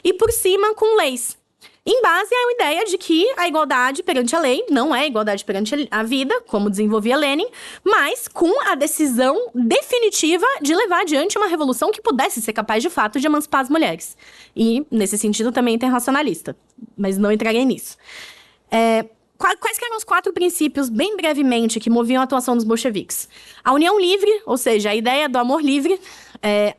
e por cima com leis. Em base à ideia de que a igualdade perante a lei não é igualdade perante a vida, como desenvolvia Lenin, mas com a decisão definitiva de levar adiante uma revolução que pudesse ser capaz, de fato, de emancipar as mulheres. E, nesse sentido, também internacionalista. Mas não entrarei nisso. Quais eram os 4 princípios, bem brevemente, que moviam a atuação dos bolcheviques? A união livre, ou seja, a ideia do amor livre,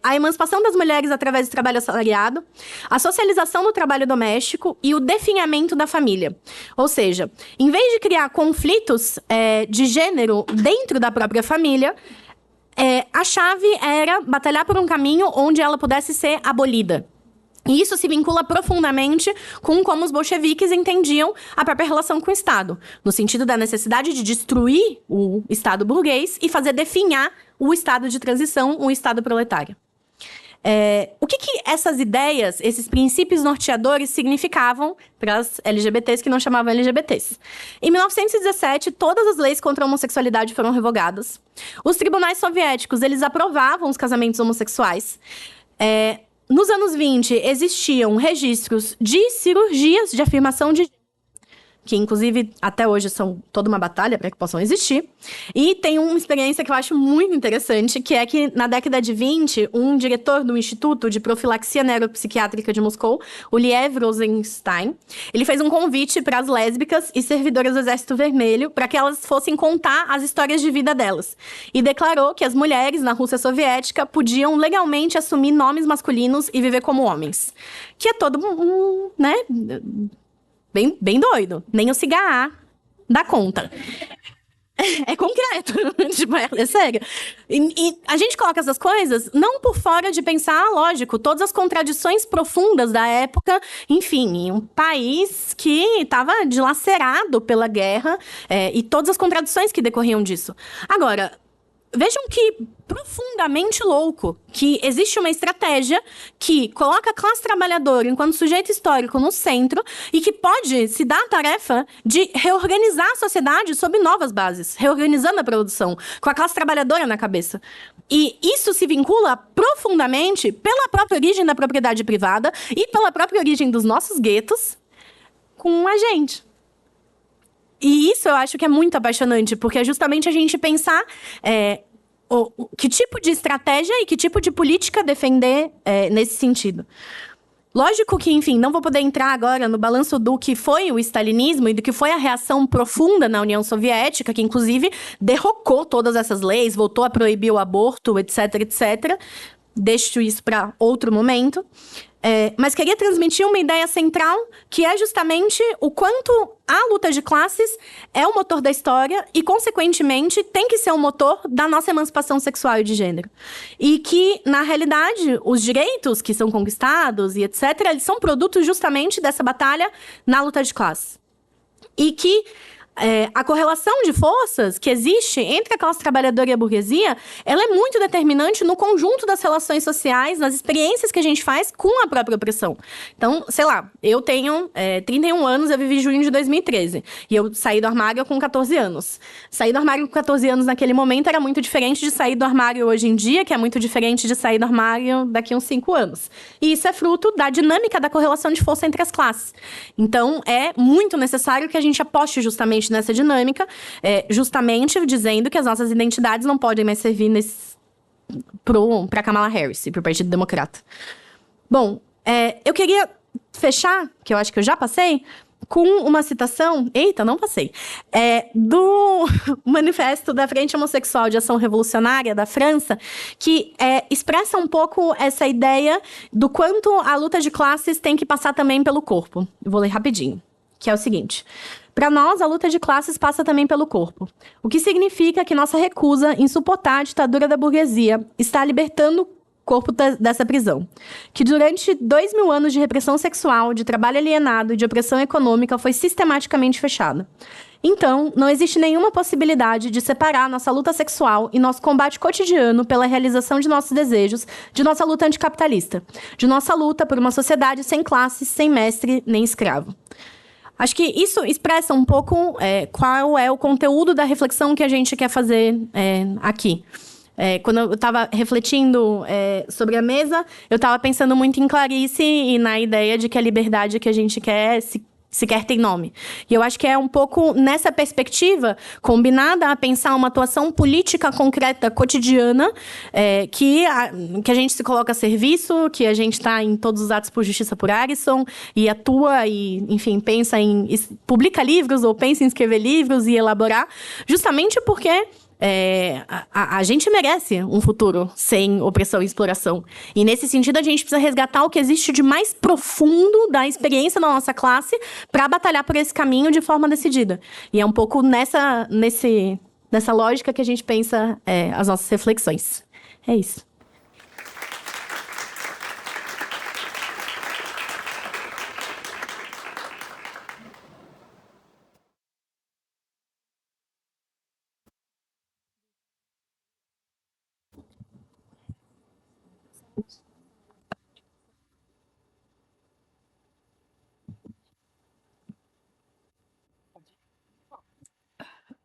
a emancipação das mulheres através do trabalho assalariado, a socialização do trabalho doméstico e o definhamento da família. Ou seja, em vez de criar conflitos de gênero dentro da própria família, a chave era batalhar por um caminho onde ela pudesse ser abolida. E isso se vincula profundamente com como os bolcheviques entendiam a própria relação com o Estado, no sentido da necessidade de destruir o Estado burguês e fazer definhar o Estado de transição, um Estado proletário. O que essas ideias, esses princípios norteadores significavam para as LGBTs que não chamavam LGBTs? Em 1917, todas as leis contra a homossexualidade foram revogadas. Os tribunais soviéticos, eles aprovavam os casamentos homossexuais. Nos anos 20, existiam registros de cirurgias de afirmação de gênero, que inclusive até hoje são toda uma batalha para que possam existir. E tem uma experiência que eu acho muito interessante, que é que na década de 20, um diretor do Instituto de Profilaxia Neuropsiquiátrica de Moscou, o Liev Rosenstein, ele fez um convite para as lésbicas e servidoras do Exército Vermelho para que elas fossem contar as histórias de vida delas. E declarou que as mulheres na Rússia soviética podiam legalmente assumir nomes masculinos e viver como homens. Que é todo né? Bem doido. Nem o cigarro dá conta. É concreto. Tipo, é sério. E a gente coloca essas coisas não por fora de pensar, lógico, todas as contradições profundas da época, enfim, em um país que estava dilacerado pela guerra, e todas as contradições que decorriam disso. Agora, vejam que profundamente louco que existe uma estratégia que coloca a classe trabalhadora enquanto sujeito histórico no centro e que pode se dar a tarefa de reorganizar a sociedade sob novas bases, reorganizando a produção, com a classe trabalhadora na cabeça. E isso se vincula profundamente pela própria origem da propriedade privada e pela própria origem dos nossos guetos com a gente. E isso eu acho que é muito apaixonante, porque é justamente a gente pensar que tipo de estratégia e que tipo de política defender nesse sentido. Lógico que, enfim, não vou poder entrar agora no balanço do que foi o stalinismo e do que foi a reação profunda na União Soviética, que inclusive derrocou todas essas leis, voltou a proibir o aborto, etc, etc. Deixo isso para outro momento. Mas queria transmitir uma ideia central, que é justamente o quanto a luta de classes é o motor da história e, consequentemente, tem que ser o motor da nossa emancipação sexual e de gênero. E que, na realidade, os direitos que são conquistados e etc., eles são produtos justamente dessa batalha na luta de classes. E que a correlação de forças que existe entre a classe trabalhadora e a burguesia, ela é muito determinante no conjunto das relações sociais, nas experiências que a gente faz com a própria opressão. Então, sei lá, eu tenho 31 anos, eu vivi junho de 2013. E eu saí do armário com 14 anos. Sair do armário com 14 anos naquele momento era muito diferente de sair do armário hoje em dia, que é muito diferente de sair do armário daqui a uns 5 anos. E isso é fruto da dinâmica da correlação de força entre as classes. Então, é muito necessário que a gente aposte justamente nessa dinâmica, justamente dizendo que as nossas identidades não podem mais servir para Kamala Harris e para o Partido Democrata. Bom, eu queria fechar, que eu acho que eu já passei, com uma citação, não passei, do Manifesto da Frente Homossexual de Ação Revolucionária da França, que expressa um pouco essa ideia do quanto a luta de classes tem que passar também pelo corpo. Eu vou ler rapidinho, que é o seguinte: para nós, a luta de classes passa também pelo corpo, o que significa que nossa recusa em suportar a ditadura da burguesia está libertando o corpo dessa prisão, que durante 2000 anos de repressão sexual, de trabalho alienado e de opressão econômica foi sistematicamente fechada. Então, não existe nenhuma possibilidade de separar nossa luta sexual e nosso combate cotidiano pela realização de nossos desejos de nossa luta anticapitalista, de nossa luta por uma sociedade sem classes, sem mestre nem escravo. Acho que isso expressa um pouco qual é o conteúdo da reflexão que a gente quer fazer aqui. Quando eu estava refletindo sobre a mesa, eu estava pensando muito em Clarice e na ideia de que a liberdade que a gente quer sequer tem nome. E eu acho que é um pouco nessa perspectiva, combinada a pensar uma atuação política concreta, cotidiana, que a gente se coloca a serviço, que a gente está em todos os atos por justiça por Arisson, e atua e, enfim, pensa publica livros ou pensa em escrever livros e elaborar, justamente porque a gente merece um futuro sem opressão e exploração. E, nesse sentido, a gente precisa resgatar o que existe de mais profundo da experiência da nossa classe para batalhar por esse caminho de forma decidida. E é um pouco nessa lógica que a gente pensa as nossas reflexões. É isso.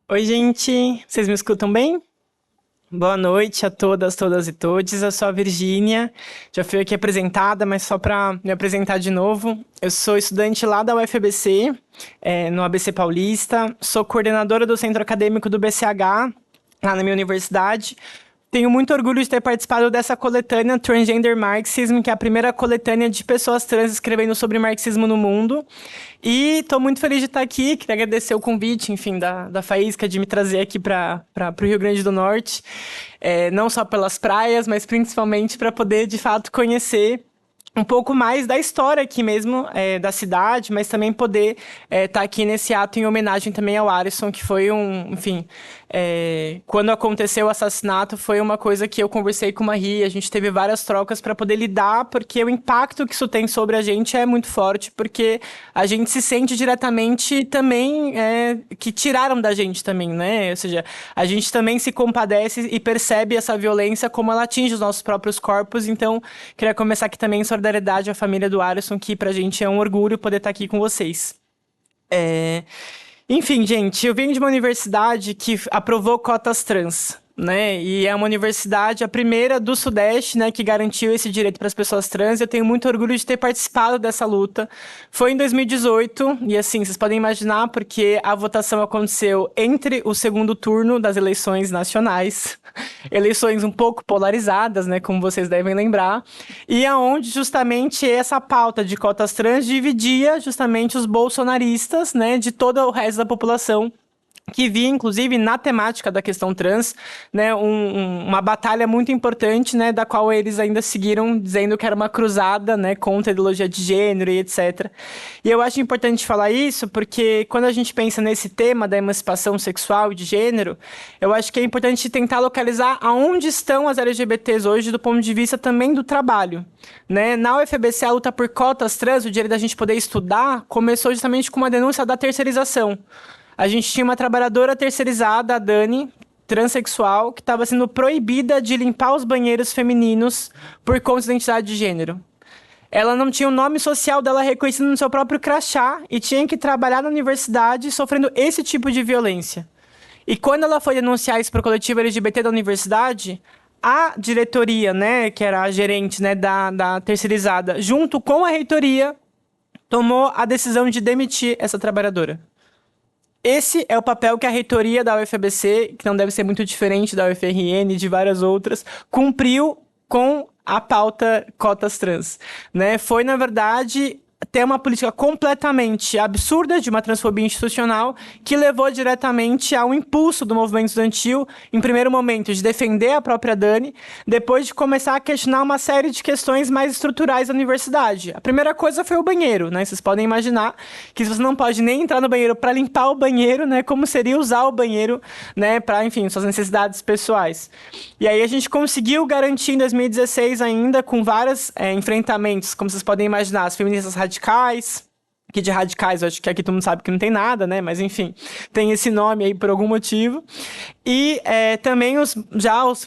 Oi, gente, vocês me escutam bem? Boa noite a todas e todes. Eu sou a Virgínia, já fui aqui apresentada, mas só para me apresentar de novo. Eu sou estudante lá da UFABC, no ABC Paulista. Sou coordenadora do Centro Acadêmico do BCH, lá na minha universidade. Tenho muito orgulho de ter participado dessa coletânea Transgender Marxism, que é a primeira coletânea de pessoas trans escrevendo sobre marxismo no mundo. E estou muito feliz de estar aqui. Queria agradecer o convite, enfim, da Faísca de me trazer aqui para o Rio Grande do Norte. Não só pelas praias, mas principalmente para poder, de fato, conhecer um pouco mais da história aqui mesmo, da cidade, mas também poder estar aqui nesse ato em homenagem também ao Arisson, que foi enfim, quando aconteceu o assassinato, foi uma coisa que eu conversei com a Marie, a gente teve várias trocas para poder lidar, porque o impacto que isso tem sobre a gente é muito forte, porque a gente se sente diretamente também, que tiraram da gente também, né? Ou seja, a gente também se compadece e percebe essa violência como ela atinge os nossos próprios corpos, então queria começar aqui também em solidariedade à família do Arisson, que pra gente é um orgulho poder estar aqui com vocês. Enfim, gente, eu venho de uma universidade que aprovou cotas trans, né? E é uma universidade, a primeira do Sudeste, né, que garantiu esse direito para as pessoas trans. Eu tenho muito orgulho de ter participado dessa luta. Foi em 2018, e assim, vocês podem imaginar, porque a votação aconteceu entre o segundo turno das eleições nacionais, eleições um pouco polarizadas, né, como vocês devem lembrar, e aonde justamente essa pauta de cotas trans dividia justamente os bolsonaristas, né, de todo o resto da população, que via, inclusive, na temática da questão trans, né, uma batalha muito importante, né, da qual eles ainda seguiram dizendo que era uma cruzada, né, contra a ideologia de gênero e etc. E eu acho importante falar isso porque quando a gente pensa nesse tema da emancipação sexual e de gênero, eu acho que é importante tentar localizar aonde estão as LGBTs hoje do ponto de vista também do trabalho, né? Na UFABC, a luta por cotas trans, o direito da gente poder estudar, começou justamente com uma denúncia da terceirização. A gente tinha uma trabalhadora terceirizada, a Dani, transexual, que estava sendo proibida de limpar os banheiros femininos por conta da identidade de gênero. Ela não tinha o nome social dela reconhecido no seu próprio crachá e tinha que trabalhar na universidade sofrendo esse tipo de violência. E quando ela foi denunciar isso para o coletivo LGBT da universidade, a diretoria, né, que era a gerente, né, da terceirizada, junto com a reitoria, tomou a decisão de demitir essa trabalhadora. Esse é o papel que a reitoria da UFABC, que não deve ser muito diferente da UFRN e de várias outras, cumpriu com a pauta cotas trans, né? Foi, na verdade, ter uma política completamente absurda de uma transfobia institucional que levou diretamente ao impulso do movimento estudantil, em primeiro momento, de defender a própria Dani, depois de começar a questionar uma série de questões mais estruturais da universidade. A primeira coisa foi o banheiro, né? Vocês podem imaginar que você não pode nem entrar no banheiro para limpar o banheiro, né? Como seria usar o banheiro, né? Para, enfim, suas necessidades pessoais. E aí a gente conseguiu garantir em 2016 ainda, com vários enfrentamentos, como vocês podem imaginar, as feministas radicais, que de radicais eu acho que aqui todo mundo sabe que não tem nada, né? Mas enfim, tem esse nome aí por algum motivo. E também os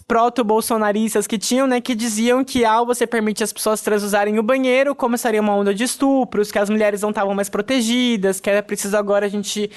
proto-bolsonaristas que tinham, né? Que diziam que ao você permitir as pessoas trans usarem o banheiro, começaria uma onda de estupros, que as mulheres não estavam mais protegidas, que era preciso agora a gente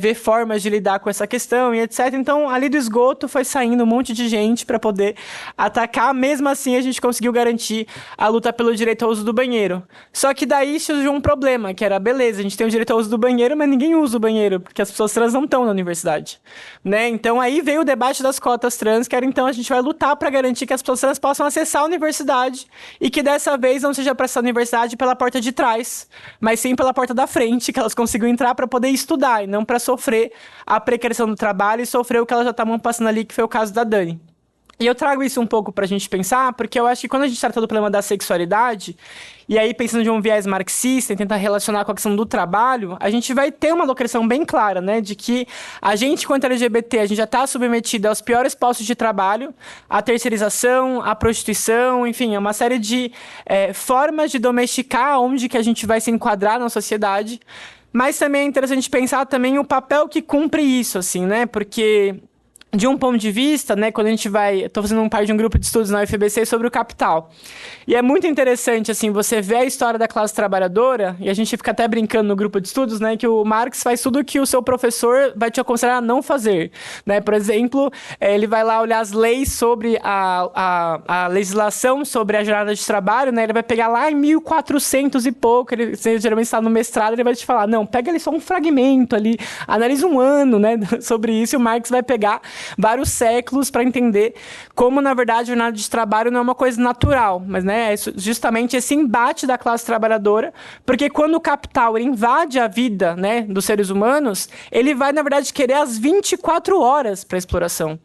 ver formas de lidar com essa questão e etc. Então, ali do esgoto foi saindo um monte de gente para poder atacar. Mesmo assim, a gente conseguiu garantir a luta pelo direito ao uso do banheiro. Só que daí surgiu um problema, que era, beleza, a gente tem o direito ao uso do banheiro, mas ninguém usa o banheiro, porque as pessoas trans não estão na universidade, né? Então, aí veio o debate das cotas trans, que era, então, a gente vai lutar para garantir que as pessoas trans possam acessar a universidade e que dessa vez não seja para essa universidade pela porta de trás, mas sim pela porta da frente, que elas consigam entrar para poder estudar e não para sofrer a precarização do trabalho e sofrer o que elas já estavam passando ali, que foi o caso da Dani. E eu trago isso um pouco pra gente pensar, porque eu acho que quando a gente trata do problema da sexualidade, e aí pensando de um viés marxista e tentar relacionar com a questão do trabalho, a gente vai ter uma localização bem clara, né, de que a gente, quanto LGBT, a gente já está submetido aos piores postos de trabalho, à terceirização, à prostituição, enfim, é uma série de formas de domesticar onde que a gente vai se enquadrar na sociedade. Mas também é interessante pensar também o papel que cumpre isso, assim, né, porque de um ponto de vista, né, quando a gente vai... Estou fazendo parte de um grupo de estudos na UFBC sobre o capital. E é muito interessante, assim, você ver a história da classe trabalhadora, e a gente fica até brincando no grupo de estudos, né, que o Marx faz tudo que o seu professor vai te aconselhar a não fazer. Né? Por exemplo, ele vai lá olhar as leis sobre a legislação sobre a jornada de trabalho, né, ele vai pegar lá em 1400 e pouco, ele geralmente está no mestrado, ele vai te falar, não, pega ali só um fragmento ali, analisa um ano, né, sobre isso, e o Marx vai pegar vários séculos para entender como, na verdade, a jornada de trabalho não é uma coisa natural, mas, né, é justamente esse embate da classe trabalhadora, porque quando o capital ele invade a vida, né, dos seres humanos, ele vai, na verdade, querer as 24 horas para exploração.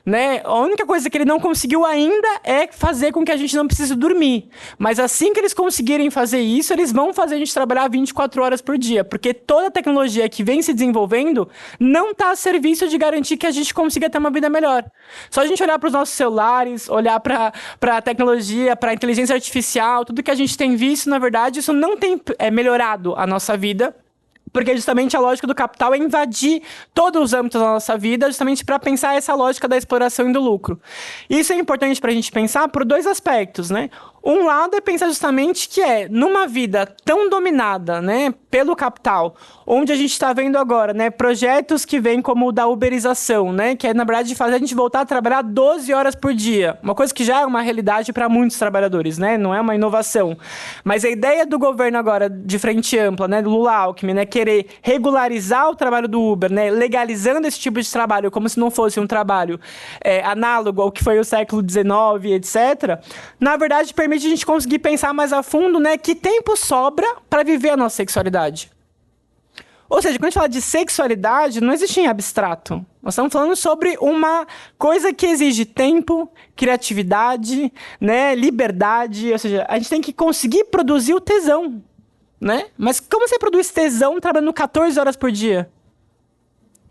Né? A única coisa que ele não conseguiu ainda é fazer com que a gente não precise dormir. Mas assim que eles conseguirem fazer isso, eles vão fazer a gente trabalhar 24 horas por dia. Porque toda a tecnologia que vem se desenvolvendo não está a serviço de garantir que a gente consiga ter uma vida melhor. Só a gente olhar para os nossos celulares, olhar para a tecnologia, para a inteligência artificial, tudo que a gente tem visto, na verdade, isso não tem melhorado a nossa vida. Porque justamente a lógica do capital é invadir todos os âmbitos da nossa vida, justamente para pensar essa lógica da exploração e do lucro. Isso é importante para a gente pensar por dois aspectos, né? Um lado é pensar justamente que numa vida tão dominada, né, pelo capital, onde a gente está vendo agora, né, projetos que vêm como o da uberização, né, que é, na verdade, fazer a gente voltar a trabalhar 12 horas por dia. Uma coisa que já é uma realidade para muitos trabalhadores, né, não é uma inovação. Mas a ideia do governo agora, de frente ampla, né, do Lula Alckmin, né, querer regularizar o trabalho do Uber, né, legalizando esse tipo de trabalho como se não fosse um trabalho análogo ao que foi o século XIX, etc., na verdade, permite a gente conseguir pensar mais a fundo, né, que tempo sobra para viver a nossa sexualidade. Ou seja, quando a gente fala de sexualidade, não existe em abstrato. Nós estamos falando sobre uma coisa que exige tempo, criatividade, né, liberdade. Ou seja, a gente tem que conseguir produzir o tesão. Né? Mas como você produz tesão trabalhando 14 horas por dia?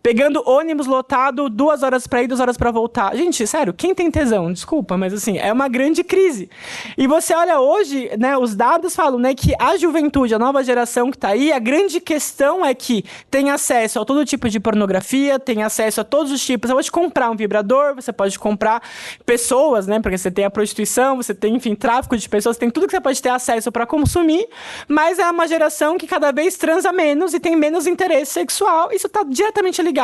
Pegando ônibus lotado, 2 horas para ir, 2 horas para voltar. Gente, sério, quem tem tesão? Desculpa, mas assim, é uma grande crise. E você olha hoje, né, os dados falam, né, que a juventude, a nova geração que está aí, a grande questão é que tem acesso a todo tipo de pornografia, tem acesso a todos os tipos. Você pode comprar um vibrador, você pode comprar pessoas, né, porque você tem a prostituição, você tem, enfim, tráfico de pessoas, tem tudo que você pode ter acesso para consumir, mas é uma geração que cada vez transa menos e tem menos interesse sexual. Isso está diretamente ligado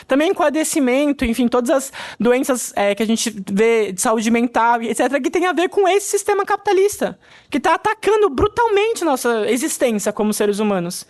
também com adoecimento, enfim, todas as doenças que a gente vê de saúde mental, etc., que tem a ver com esse sistema capitalista, que está atacando brutalmente nossa existência como seres humanos.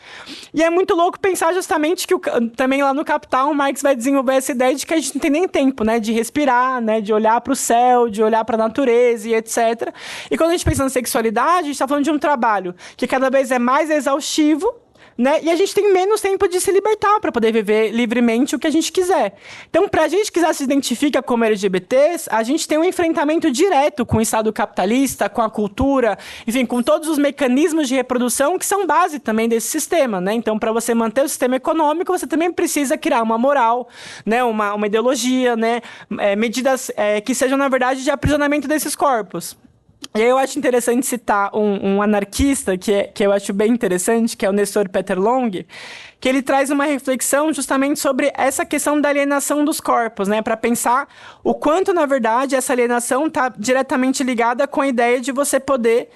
E é muito louco pensar justamente que também lá no Capital, o Marx vai desenvolver essa ideia de que a gente não tem nem tempo, né, de respirar, né, de olhar para o céu, de olhar para a natureza e etc. E quando a gente pensa na sexualidade, a gente está falando de um trabalho que cada vez é mais exaustivo, né? E a gente tem menos tempo de se libertar para poder viver livremente o que a gente quiser. Então, para a gente que já se identifica como LGBTs, a gente tem um enfrentamento direto com o Estado capitalista, com a cultura, enfim, com todos os mecanismos de reprodução que são base também desse sistema, né? Então, para você manter o sistema econômico, você também precisa criar uma moral, né? Uma ideologia, né? Medidas que sejam, na verdade, de aprisionamento desses corpos. E aí eu acho interessante citar um anarquista que eu acho bem interessante, que é o Nestor Peter Long, que ele traz uma reflexão justamente sobre essa questão da alienação dos corpos, né? Para pensar o quanto, na verdade, essa alienação está diretamente ligada com a ideia de você poder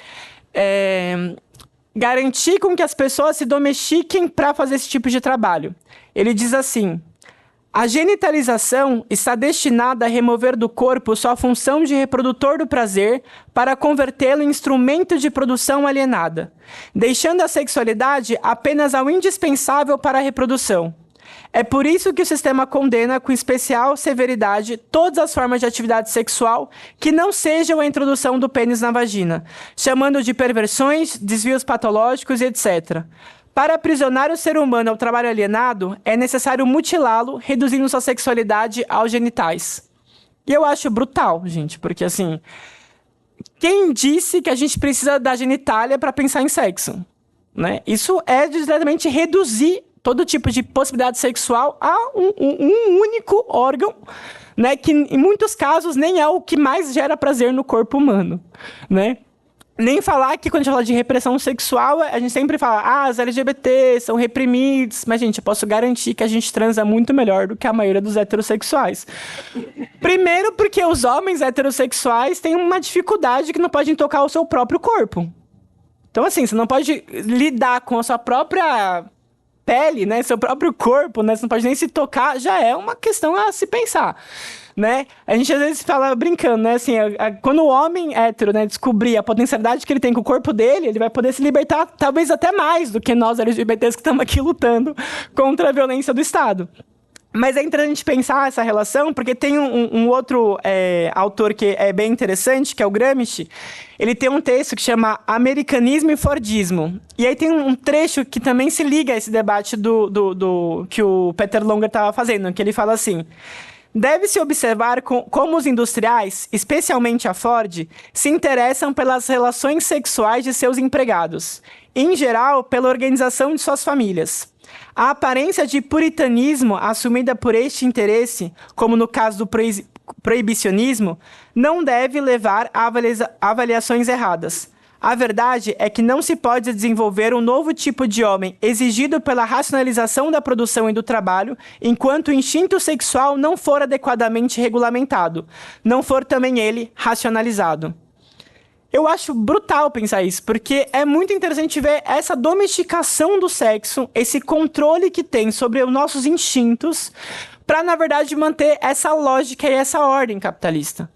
garantir com que as pessoas se domestiquem para fazer esse tipo de trabalho. Ele diz assim: a genitalização está destinada a remover do corpo sua função de reprodutor do prazer para convertê-lo em instrumento de produção alienada, deixando a sexualidade apenas ao indispensável para a reprodução. É por isso que o sistema condena com especial severidade todas as formas de atividade sexual que não sejam a introdução do pênis na vagina, chamando de perversões, desvios patológicos e etc. Para aprisionar o ser humano ao trabalho alienado, é necessário mutilá-lo, reduzindo sua sexualidade aos genitais. E eu acho brutal, gente, porque assim, quem disse que a gente precisa da genitália para pensar em sexo? Né? Isso é diretamente reduzir todo tipo de possibilidade sexual a um único órgão, né, que em muitos casos nem é o que mais gera prazer no corpo humano, né? Nem falar que quando a gente fala de repressão sexual, a gente sempre fala, os LGBT são reprimidos. Mas, gente, eu posso garantir que a gente transa muito melhor do que a maioria dos heterossexuais. Primeiro porque os homens heterossexuais têm uma dificuldade que não podem tocar o seu próprio corpo. Então, assim, você não pode lidar com a sua própria pele, né? Seu próprio corpo, né? Você não pode nem se tocar, já é uma questão a se pensar. Né? A gente às vezes fala brincando, né? Assim, quando o homem hétero, né, descobrir a potencialidade que ele tem com o corpo dele, ele vai poder se libertar talvez até mais do que nós LGBTs que estamos aqui lutando contra a violência do Estado. Mas é interessante a gente pensar essa relação, porque tem um outro autor que é bem interessante, que é o Gramsci. Ele tem um texto que chama Americanismo e Fordismo. E aí tem um trecho que também se liga a esse debate que o Peter Longer estava fazendo, que ele fala assim: deve-se observar como os industriais, especialmente a Ford, se interessam pelas relações sexuais de seus empregados, em geral, pela organização de suas famílias. A aparência de puritanismo assumida por este interesse, como no caso do proibicionismo, não deve levar a avaliações erradas. A verdade é que não se pode desenvolver um novo tipo de homem exigido pela racionalização da produção e do trabalho, enquanto o instinto sexual não for adequadamente regulamentado, não for também ele racionalizado. Eu acho brutal pensar isso, porque é muito interessante ver essa domesticação do sexo, esse controle que tem sobre os nossos instintos, para, na verdade, manter essa lógica e essa ordem capitalista.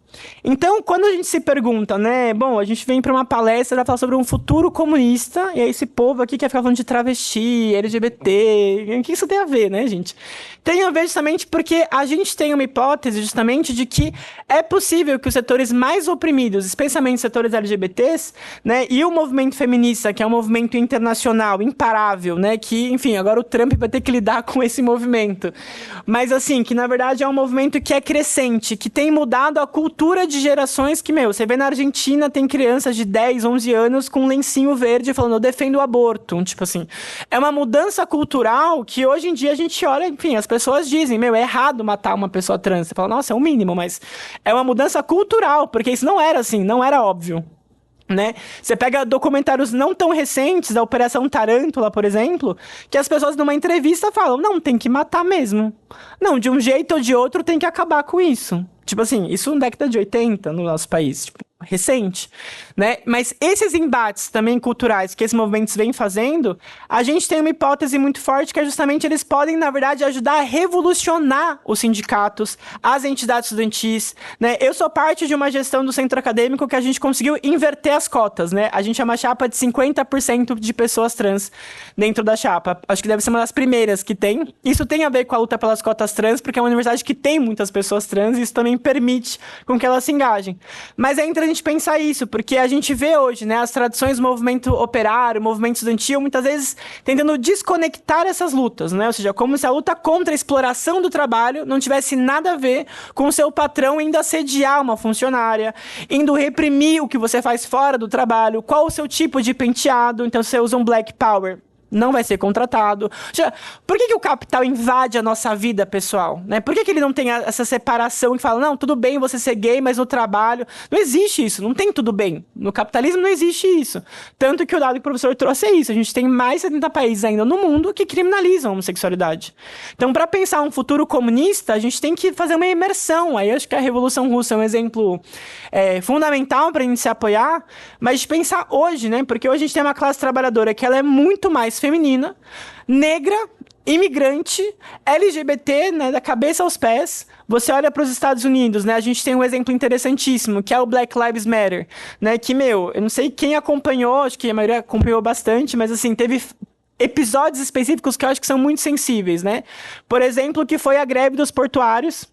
Então, quando a gente se pergunta, né, bom, a gente vem para uma palestra para falar sobre um futuro comunista, e aí esse povo aqui quer ficar falando de travesti, LGBT, o que isso tem a ver, né, gente? Tem a ver justamente porque a gente tem uma hipótese justamente de que é possível que os setores mais oprimidos, especialmente os setores LGBTs, né, e o movimento feminista, que é um movimento internacional, imparável, né, que, enfim, agora o Trump vai ter que lidar com esse movimento, mas assim, que na verdade é um movimento que é crescente, que tem mudado a cultura de gerações que, você vê na Argentina, tem crianças de 10, 11 anos com um lencinho verde falando, eu defendo o aborto. Tipo assim, é uma mudança cultural que hoje em dia a gente olha, enfim, as pessoas dizem, é errado matar uma pessoa trans. Você fala, nossa, é o mínimo, mas é uma mudança cultural, porque isso não era assim, não era óbvio. Né? Você pega documentários não tão recentes, da Operação Tarântula, por exemplo, que as pessoas numa entrevista falam, não, tem que matar mesmo. Não, de um jeito ou de outro tem que acabar com isso. Tipo assim, isso na década de 80 no nosso país, tipo, recente, né? Mas esses embates também culturais que esses movimentos vêm fazendo, a gente tem uma hipótese muito forte que é justamente eles podem, na verdade, ajudar a revolucionar os sindicatos, as entidades estudantis, né? Eu sou parte de uma gestão do centro acadêmico que a gente conseguiu inverter as cotas, né? A gente é uma chapa de 50% de pessoas trans dentro da chapa. Acho que deve ser uma das primeiras que tem. Isso tem a ver com a luta pelas cotas trans, porque é uma universidade que tem muitas pessoas trans e isso também permite com que elas se engajem. Mas é entre a gente pensar isso, porque a gente vê hoje, né, as tradições do movimento operário, movimento estudantil, muitas vezes tentando desconectar essas lutas, né? Ou seja, como se a luta contra a exploração do trabalho não tivesse nada a ver com o seu patrão indo assediar uma funcionária, indo reprimir o que você faz fora do trabalho, qual o seu tipo de penteado, então se você usa um Black Power, não vai ser contratado. Por que o capital invade a nossa vida pessoal? Né? Por que ele não tem essa separação e fala, não, tudo bem você ser gay, mas no trabalho... Não existe isso, não tem tudo bem. No capitalismo não existe isso. Tanto que o dado que o professor trouxe é isso. A gente tem mais de 70 países ainda no mundo que criminalizam a homossexualidade. Então, para pensar um futuro comunista, a gente tem que fazer uma imersão. Aí eu acho que a Revolução Russa é um exemplo fundamental para a gente se apoiar, mas de pensar hoje, né? Porque hoje a gente tem uma classe trabalhadora que ela é muito mais feminina, negra, imigrante, LGBT, né, da cabeça aos pés. Você olha para os Estados Unidos, né, a gente tem um exemplo interessantíssimo, que é o Black Lives Matter, né, que, eu não sei quem acompanhou, acho que a maioria acompanhou bastante, mas, assim, teve episódios específicos que eu acho que são muito sensíveis, né? Por exemplo, que foi a greve dos portuários,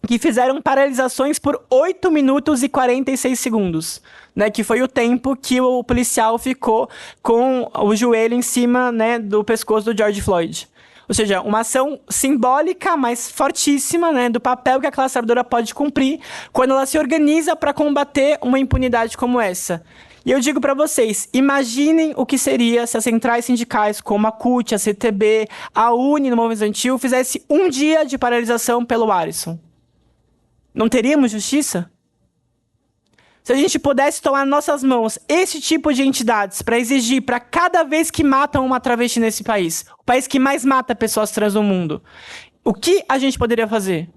que fizeram paralisações por 8 minutos e 46 segundos, né, que foi o tempo que o policial ficou com o joelho em cima, né, do pescoço do George Floyd. Ou seja, uma ação simbólica, mas fortíssima, né, do papel que a classe trabalhadora pode cumprir quando ela se organiza para combater uma impunidade como essa. E eu digo para vocês, imaginem o que seria se as centrais sindicais como a CUT, a CTB, a UNE no movimento estudantil fizesse um dia de paralisação pelo Arisson. Não teríamos justiça? Se a gente pudesse tomar nas nossas mãos esse tipo de entidades para exigir para cada vez que matam uma travesti nesse país, o país que mais mata pessoas trans no mundo, o que a gente poderia fazer?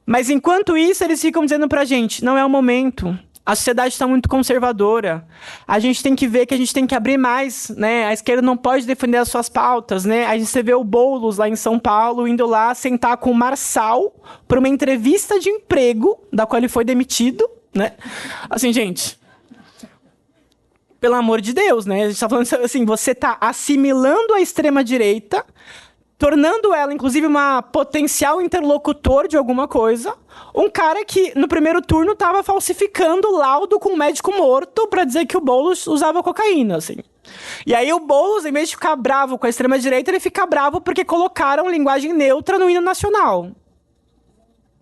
Mas enquanto isso, eles ficam dizendo pra gente, não é o momento. A sociedade está muito conservadora. A gente tem que ver que a gente tem que abrir mais, né? A esquerda não pode defender as suas pautas, né? A gente vê o Boulos lá em São Paulo indo lá sentar com o Marçal para uma entrevista de emprego da qual ele foi demitido, né? Assim, gente, pelo amor de Deus, né? A gente tá falando assim, você tá assimilando a extrema-direita, tornando ela, inclusive, uma potencial interlocutor de alguma coisa. Um cara que, no primeiro turno, estava falsificando laudo com um médico morto para dizer que o Boulos usava cocaína, assim. E aí o Boulos, em vez de ficar bravo com a extrema-direita, ele fica bravo porque colocaram linguagem neutra no hino nacional.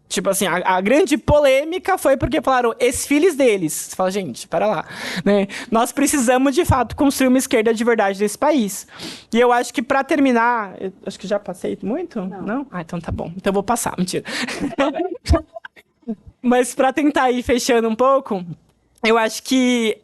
Tipo assim, a grande polêmica foi porque falaram ex-filhos deles. Você fala, gente, para lá. Né? Nós precisamos, de fato, construir uma esquerda de verdade desse país. E eu acho que, para terminar... Acho que já passei muito? Não? Ah, então tá bom. Então eu vou passar, mentira. Mas para tentar ir fechando um pouco... Eu acho que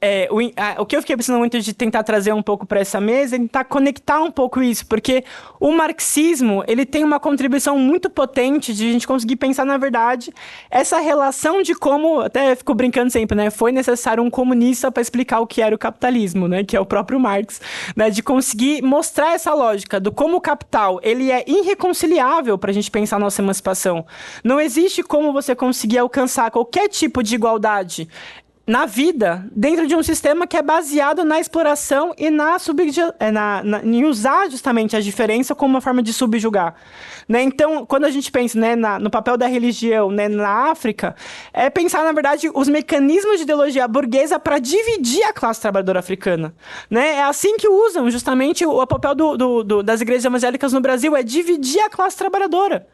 o que eu fiquei precisando muito de tentar trazer um pouco para essa mesa é tentar conectar um pouco isso, porque o marxismo ele tem uma contribuição muito potente de a gente conseguir pensar, na verdade, essa relação de como, até fico brincando sempre, né, foi necessário um comunista para explicar o que era o capitalismo, né, que é o próprio Marx, né, de conseguir mostrar essa lógica do como o capital ele é irreconciliável para a gente pensar a nossa emancipação. Não existe como você conseguir alcançar qualquer tipo de igualdade na vida, dentro de um sistema que é baseado na exploração e em usar justamente a diferença como uma forma de subjugar. Né? Então, quando a gente pensa, né, no papel da religião, né, na África, é pensar, na verdade, os mecanismos de ideologia burguesa para dividir a classe trabalhadora africana. Né? É assim que usam justamente o papel das igrejas evangélicas no Brasil, é dividir a classe trabalhadora.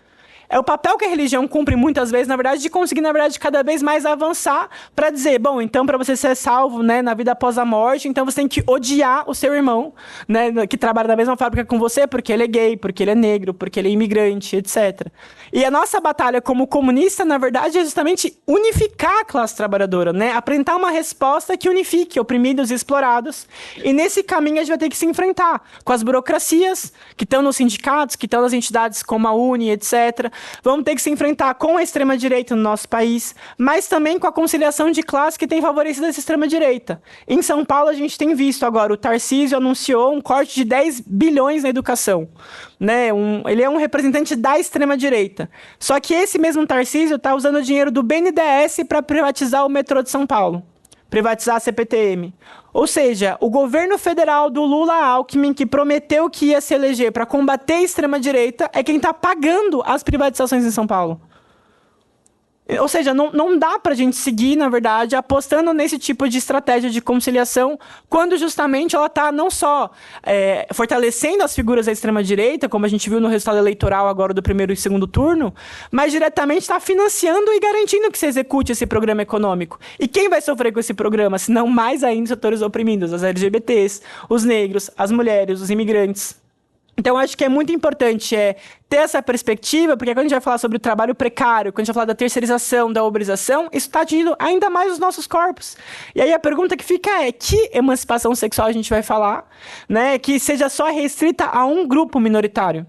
É o papel que a religião cumpre muitas vezes, na verdade, de conseguir, na verdade, cada vez mais avançar para dizer, bom, então, para você ser salvo, né, na vida após a morte, então você tem que odiar o seu irmão, né, que trabalha na mesma fábrica com você, porque ele é gay, porque ele é negro, porque ele é imigrante, etc. E a nossa batalha como comunista, na verdade, é justamente unificar a classe trabalhadora, né, apresentar uma resposta que unifique oprimidos e explorados, e nesse caminho a gente vai ter que se enfrentar com as burocracias que estão nos sindicatos, que estão nas entidades como a UNE, etc., vamos ter que se enfrentar com a extrema-direita no nosso país, mas também com a conciliação de classe que tem favorecido essa extrema-direita. Em São Paulo, a gente tem visto agora, o Tarcísio anunciou um corte de 10 bilhões na educação. Né? Ele é um representante da extrema-direita. Só que esse mesmo Tarcísio está usando o dinheiro do BNDES para privatizar o metrô de São Paulo. Privatizar a CPTM. Ou seja, o governo federal do Lula-Alckmin, que prometeu que ia se eleger para combater a extrema-direita, é quem está pagando as privatizações em São Paulo. Ou seja, não dá para a gente seguir, na verdade, apostando nesse tipo de estratégia de conciliação, quando justamente ela está não só fortalecendo as figuras da extrema-direita, como a gente viu no resultado eleitoral agora do primeiro e segundo turno, mas diretamente está financiando e garantindo que se execute esse programa econômico. E quem vai sofrer com esse programa, se não mais ainda os setores oprimidos, as LGBTs, os negros, as mulheres, os imigrantes? Então, acho que é muito importante ter essa perspectiva, porque quando a gente vai falar sobre o trabalho precário, quando a gente vai falar da terceirização, da uberização, isso está atingindo ainda mais os nossos corpos. E aí a pergunta que fica é, que emancipação sexual a gente vai falar, né, que seja só restrita a um grupo minoritário?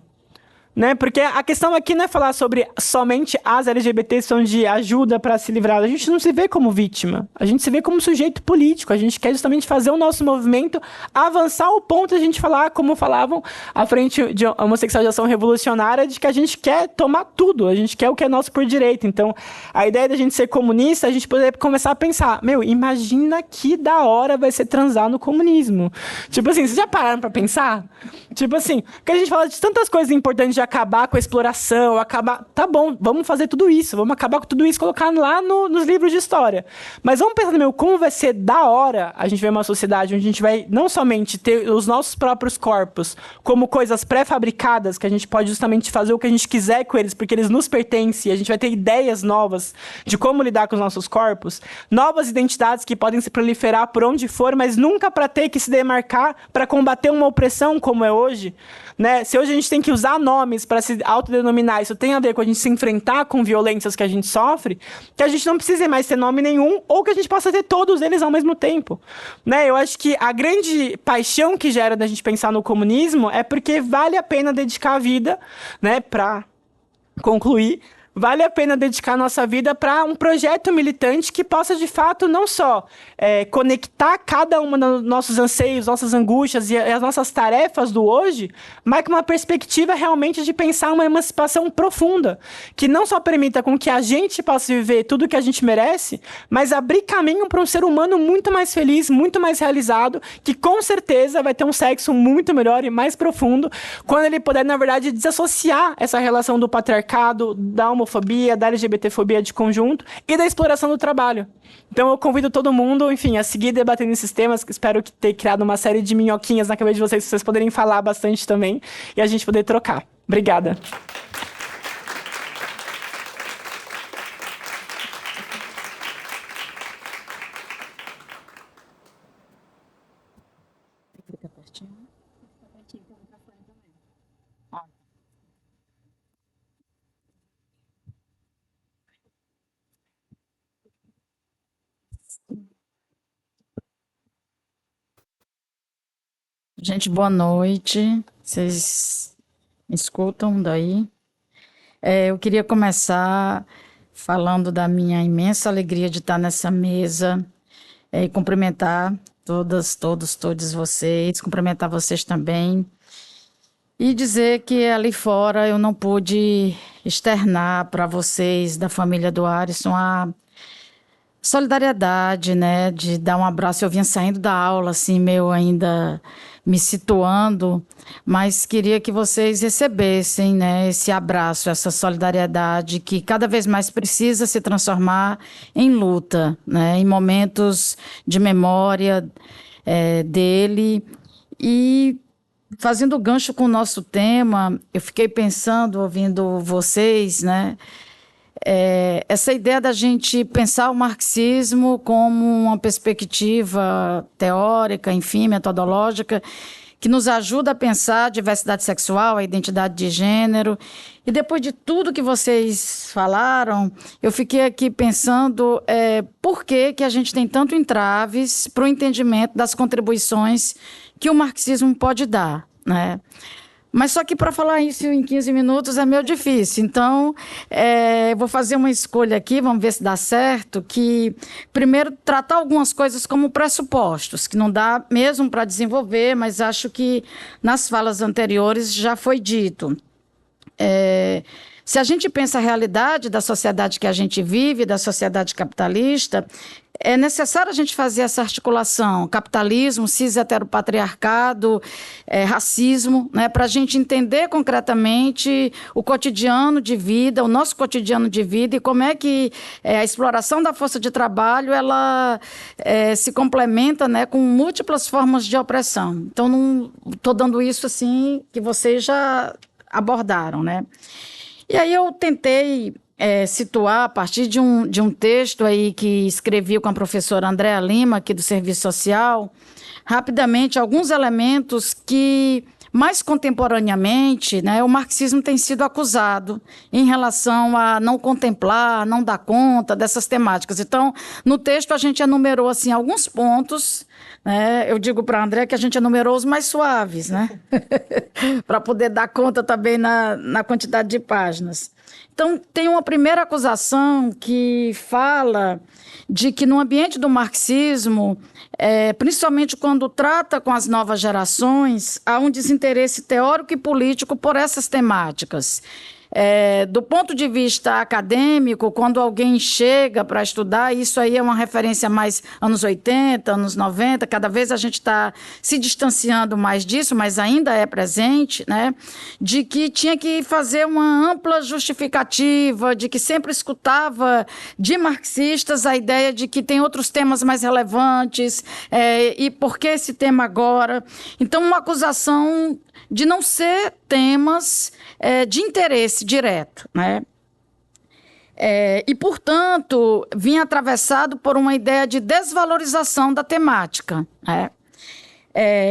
Né? Porque a questão aqui não é falar sobre somente as LGBTs são de ajuda para se livrar. A gente não se vê como vítima. A gente se vê como sujeito político. A gente quer justamente fazer o nosso movimento avançar ao ponto de a gente falar, como falavam à frente de homossexualização revolucionária, de que a gente quer tomar tudo. A gente quer o que é nosso por direito. Então, a ideia da gente ser comunista, a gente poder começar a pensar, imagina que da hora vai ser transar no comunismo. Tipo assim, vocês já pararam para pensar? Tipo assim, porque a gente fala de tantas coisas importantes de acabar com a exploração, tá bom, vamos fazer tudo isso, vamos acabar com tudo isso, colocar lá nos livros de história. Mas vamos pensar, como vai ser da hora a gente ver uma sociedade onde a gente vai não somente ter os nossos próprios corpos como coisas pré-fabricadas, que a gente pode justamente fazer o que a gente quiser com eles, porque eles nos pertencem, e a gente vai ter ideias novas de como lidar com os nossos corpos, novas identidades que podem se proliferar por onde for, mas nunca para ter que se demarcar para combater uma opressão como é hoje. Né? Se hoje a gente tem que usar nome nomes para se autodenominar, isso tem a ver com a gente se enfrentar com violências que a gente sofre, que a gente não precise mais ter nome nenhum ou que a gente possa ter todos eles ao mesmo tempo, né? Eu acho que a grande paixão que gera da gente pensar no comunismo é porque vale a pena dedicar a vida, né, para concluir, vale a pena dedicar a nossa vida para um projeto militante que possa, de fato, não só conectar cada uma dos nossos anseios, nossas angústias e as nossas tarefas do hoje, mas com uma perspectiva realmente de pensar uma emancipação profunda, que não só permita com que a gente possa viver tudo o que a gente merece, mas abrir caminho para um ser humano muito mais feliz, muito mais realizado, que com certeza vai ter um sexo muito melhor e mais profundo, quando ele puder, na verdade, desassociar essa relação do patriarcado, da homofobia, da LGBTfobia de conjunto e da exploração do trabalho. Então eu convido todo mundo, enfim, a seguir debatendo esses temas, que espero que ter criado uma série de minhoquinhas na cabeça de vocês, pra vocês poderem falar bastante também e a gente poder trocar. Obrigada. Gente, boa noite. Vocês me escutam daí? Eu queria começar falando da minha imensa alegria de estar nessa mesa e cumprimentar todos vocês, cumprimentar vocês também e dizer que ali fora eu não pude externar para vocês da família do Arisson a solidariedade, né, de dar um abraço. Eu vinha saindo da aula, assim, meio ainda me situando, mas queria que vocês recebessem, né, esse abraço, essa solidariedade que cada vez mais precisa se transformar em luta, né, em momentos de memória dele. E fazendo gancho com o nosso tema, eu fiquei pensando, ouvindo vocês, né, essa ideia da gente pensar o marxismo como uma perspectiva teórica, enfim, metodológica, que nos ajuda a pensar a diversidade sexual, a identidade de gênero. E depois de tudo que vocês falaram, eu fiquei aqui pensando por que a gente tem tanto entraves para o entendimento das contribuições que o marxismo pode dar, né? Mas só que para falar isso em 15 minutos é meio difícil. Então, vou fazer uma escolha aqui, vamos ver se dá certo, que primeiro tratar algumas coisas como pressupostos, que não dá mesmo para desenvolver, mas acho que nas falas anteriores já foi dito. Se a gente pensa a realidade da sociedade que a gente vive, da sociedade capitalista, é necessário a gente fazer essa articulação, capitalismo, cis-heteropatriarcado, racismo, né, para a gente entender concretamente o cotidiano de vida, o nosso cotidiano de vida e como é que a exploração da força de trabalho ela se complementa, né, com múltiplas formas de opressão. Então, não estou dando isso assim que vocês já abordaram, né? E aí eu tentei situar, a partir de um texto aí que escrevi com a professora Andréa Lima, aqui do Serviço Social, rapidamente, alguns elementos que, mais contemporaneamente, né, o marxismo tem sido acusado em relação a não contemplar, não dar conta dessas temáticas. Então, no texto a gente enumerou assim, alguns pontos, né, eu digo para a Andréa que a gente enumerou os mais suaves, né, para poder dar conta também na quantidade de páginas. Então, tem uma primeira acusação que fala de que no ambiente do marxismo, principalmente quando trata com as novas gerações, há um desinteresse teórico e político por essas temáticas. Do ponto de vista acadêmico, quando alguém chega para estudar, isso aí é uma referência mais anos 80, anos 90, cada vez a gente está se distanciando mais disso, mas ainda é presente, né? De que tinha que fazer uma ampla justificativa, de que sempre escutava de marxistas a ideia de que tem outros temas mais relevantes, e por que esse tema agora? Então, uma acusação de não ser temas de interesse direto, né? E, portanto, vinha atravessado por uma ideia de desvalorização da temática, né?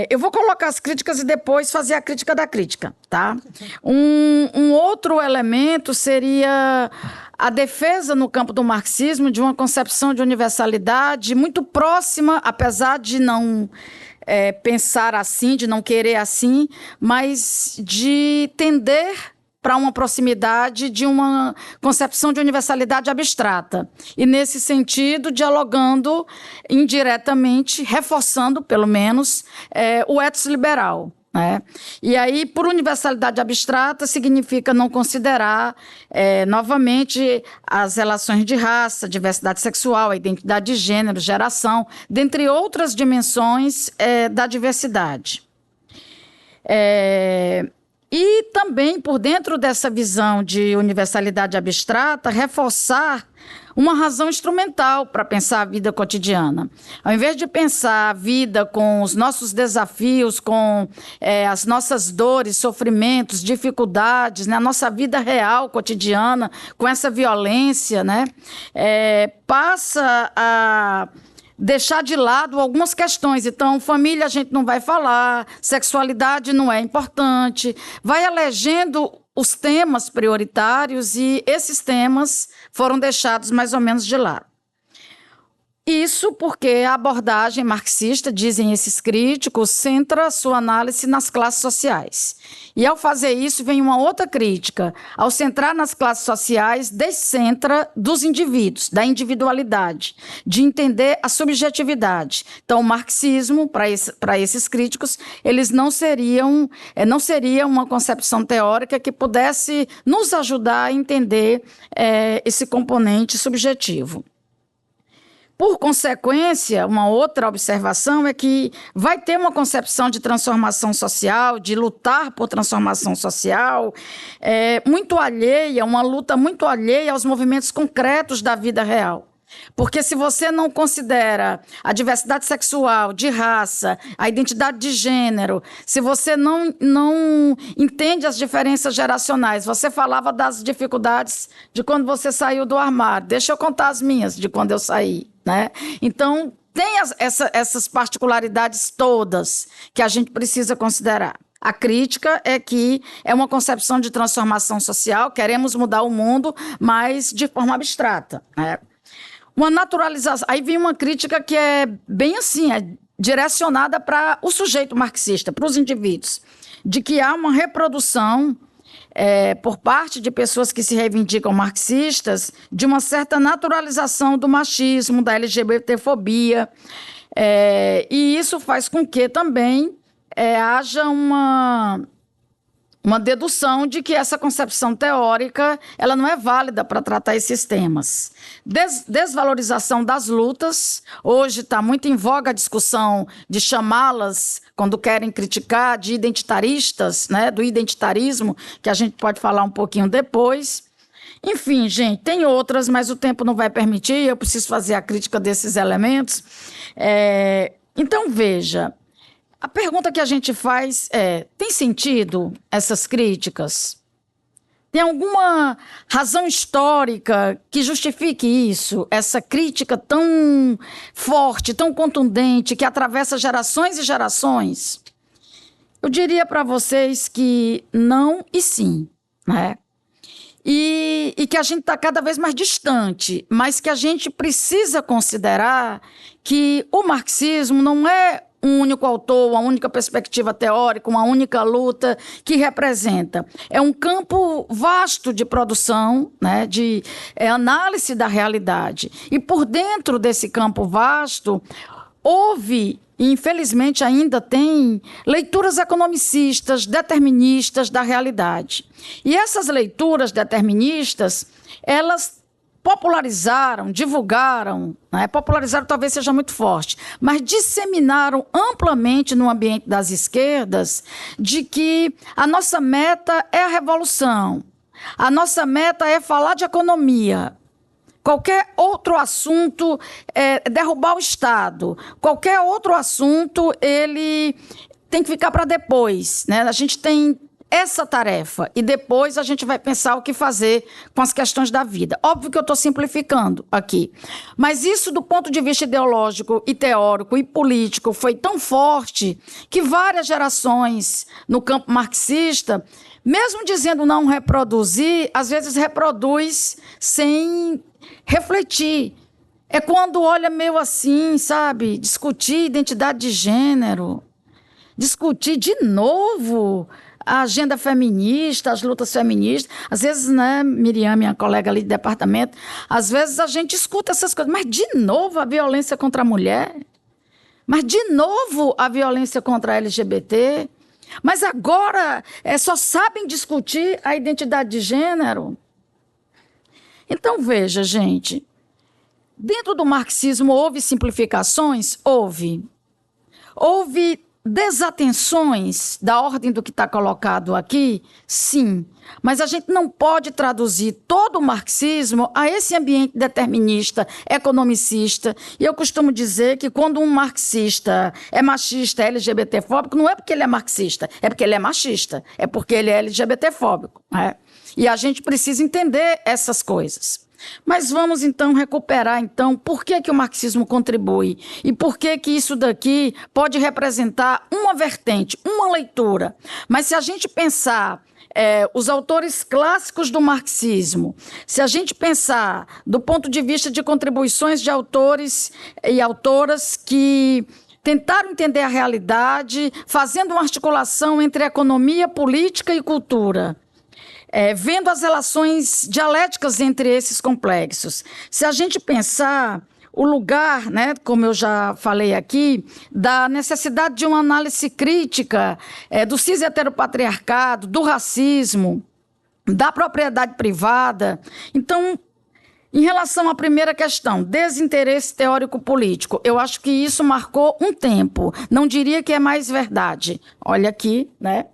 Eu vou colocar as críticas e depois fazer a crítica da crítica, tá? Um outro elemento seria a defesa no campo do marxismo de uma concepção de universalidade muito próxima, apesar de não pensar assim, de não querer assim, mas de tender para uma proximidade de uma concepção de universalidade abstrata. E, nesse sentido, dialogando indiretamente, reforçando, pelo menos, o ethos liberal. Né? E aí, por universalidade abstrata, significa não considerar, novamente, as relações de raça, diversidade sexual, a identidade de gênero, geração, dentre outras dimensões da diversidade. E também, por dentro dessa visão de universalidade abstrata, reforçar uma razão instrumental para pensar a vida cotidiana. Ao invés de pensar a vida com os nossos desafios, com as nossas dores, sofrimentos, dificuldades, né, a nossa vida real, cotidiana, com essa violência, né, passa a deixar de lado algumas questões. Então, família a gente não vai falar, sexualidade não é importante, vai elegendo os temas prioritários e esses temas foram deixados mais ou menos de lado. Isso porque a abordagem marxista, dizem esses críticos, centra sua análise nas classes sociais. E, ao fazer isso, vem uma outra crítica. Ao centrar nas classes sociais, descentra dos indivíduos, da individualidade, de entender a subjetividade. Então, o marxismo, para esses críticos, eles não seria uma concepção teórica que pudesse nos ajudar a entender esse componente subjetivo. Por consequência, uma outra observação é que vai ter uma concepção de transformação social, de lutar por transformação social, muito alheia, uma luta muito alheia aos movimentos concretos da vida real. Porque se você não considera a diversidade sexual, de raça, a identidade de gênero, se você não entende as diferenças geracionais, você falava das dificuldades de quando você saiu do armário. Deixa eu contar as minhas de quando eu saí. Né? Então, tem essas particularidades todas que a gente precisa considerar. A crítica é que é uma concepção de transformação social, queremos mudar o mundo, mas de forma abstrata. Né? Uma naturalização. Aí vem uma crítica que é bem assim, direcionada para o sujeito marxista, para os indivíduos, de que há uma reprodução por parte de pessoas que se reivindicam marxistas, de uma certa naturalização do machismo, da LGBTfobia, e isso faz com que também haja uma dedução de que essa concepção teórica ela não é válida para tratar esses temas. Desvalorização das lutas. Hoje está muito em voga a discussão de chamá-las, quando querem criticar, de identitaristas, né, do identitarismo, que a gente pode falar um pouquinho depois. Enfim, gente, tem outras, mas o tempo não vai permitir, eu preciso fazer a crítica desses elementos. Então, veja, a pergunta que a gente faz tem sentido essas críticas? Tem alguma razão histórica que justifique isso, essa crítica tão forte, tão contundente, que atravessa gerações e gerações? Eu diria para vocês que não e sim, né? E que a gente está cada vez mais distante, mas que a gente precisa considerar que o marxismo não é um único autor, uma única perspectiva teórica, uma única luta que representa. É um campo vasto de produção, né, de análise da realidade. E por dentro desse campo vasto, houve, e infelizmente ainda tem, leituras economicistas, deterministas da realidade. E essas leituras deterministas, elas popularizaram, divulgaram, né? Popularizaram talvez seja muito forte, mas disseminaram amplamente no ambiente das esquerdas de que a nossa meta é a revolução, a nossa meta é falar de economia. Qualquer outro assunto é derrubar o Estado, qualquer outro assunto ele tem que ficar para depois, né? A gente tem essa tarefa e depois a gente vai pensar o que fazer com as questões da vida. Óbvio que eu estou simplificando aqui, mas isso do ponto de vista ideológico e teórico e político foi tão forte que várias gerações no campo marxista, mesmo dizendo não reproduzir, às vezes reproduz sem refletir. É quando olha meio assim, sabe, discutir identidade de gênero, discutir de novo a agenda feminista, as lutas feministas. Às vezes, né, Miriam, minha colega ali de departamento, às vezes a gente escuta essas coisas, mas de novo a violência contra a mulher, mas de novo a violência contra a LGBT, mas agora só sabem discutir a identidade de gênero. Então, veja, gente, dentro do marxismo houve simplificações? Houve. Houve desatenções da ordem do que está colocado aqui? Sim. Mas a gente não pode traduzir todo o marxismo a esse ambiente determinista, economicista. E eu costumo dizer que quando um marxista é machista, é LGBTfóbico, não é porque ele é marxista, é porque ele é machista, é porque ele é LGBTfóbico, né? E a gente precisa entender essas coisas. Mas vamos, então, recuperar, então, por que o marxismo contribui e por que isso daqui pode representar uma vertente, uma leitura. Mas se a gente pensar os autores clássicos do marxismo, se a gente pensar do ponto de vista de contribuições de autores e autoras que tentaram entender a realidade, fazendo uma articulação entre economia, política e cultura, vendo as relações dialéticas entre esses complexos. Se a gente pensar o lugar, né, como eu já falei aqui, da necessidade de uma análise crítica do cis-heteropatriarcado, do racismo, da propriedade privada. Então, em relação à primeira questão, desinteresse teórico-político, eu acho que isso marcou um tempo. Não diria que é mais verdade. Olha aqui, né?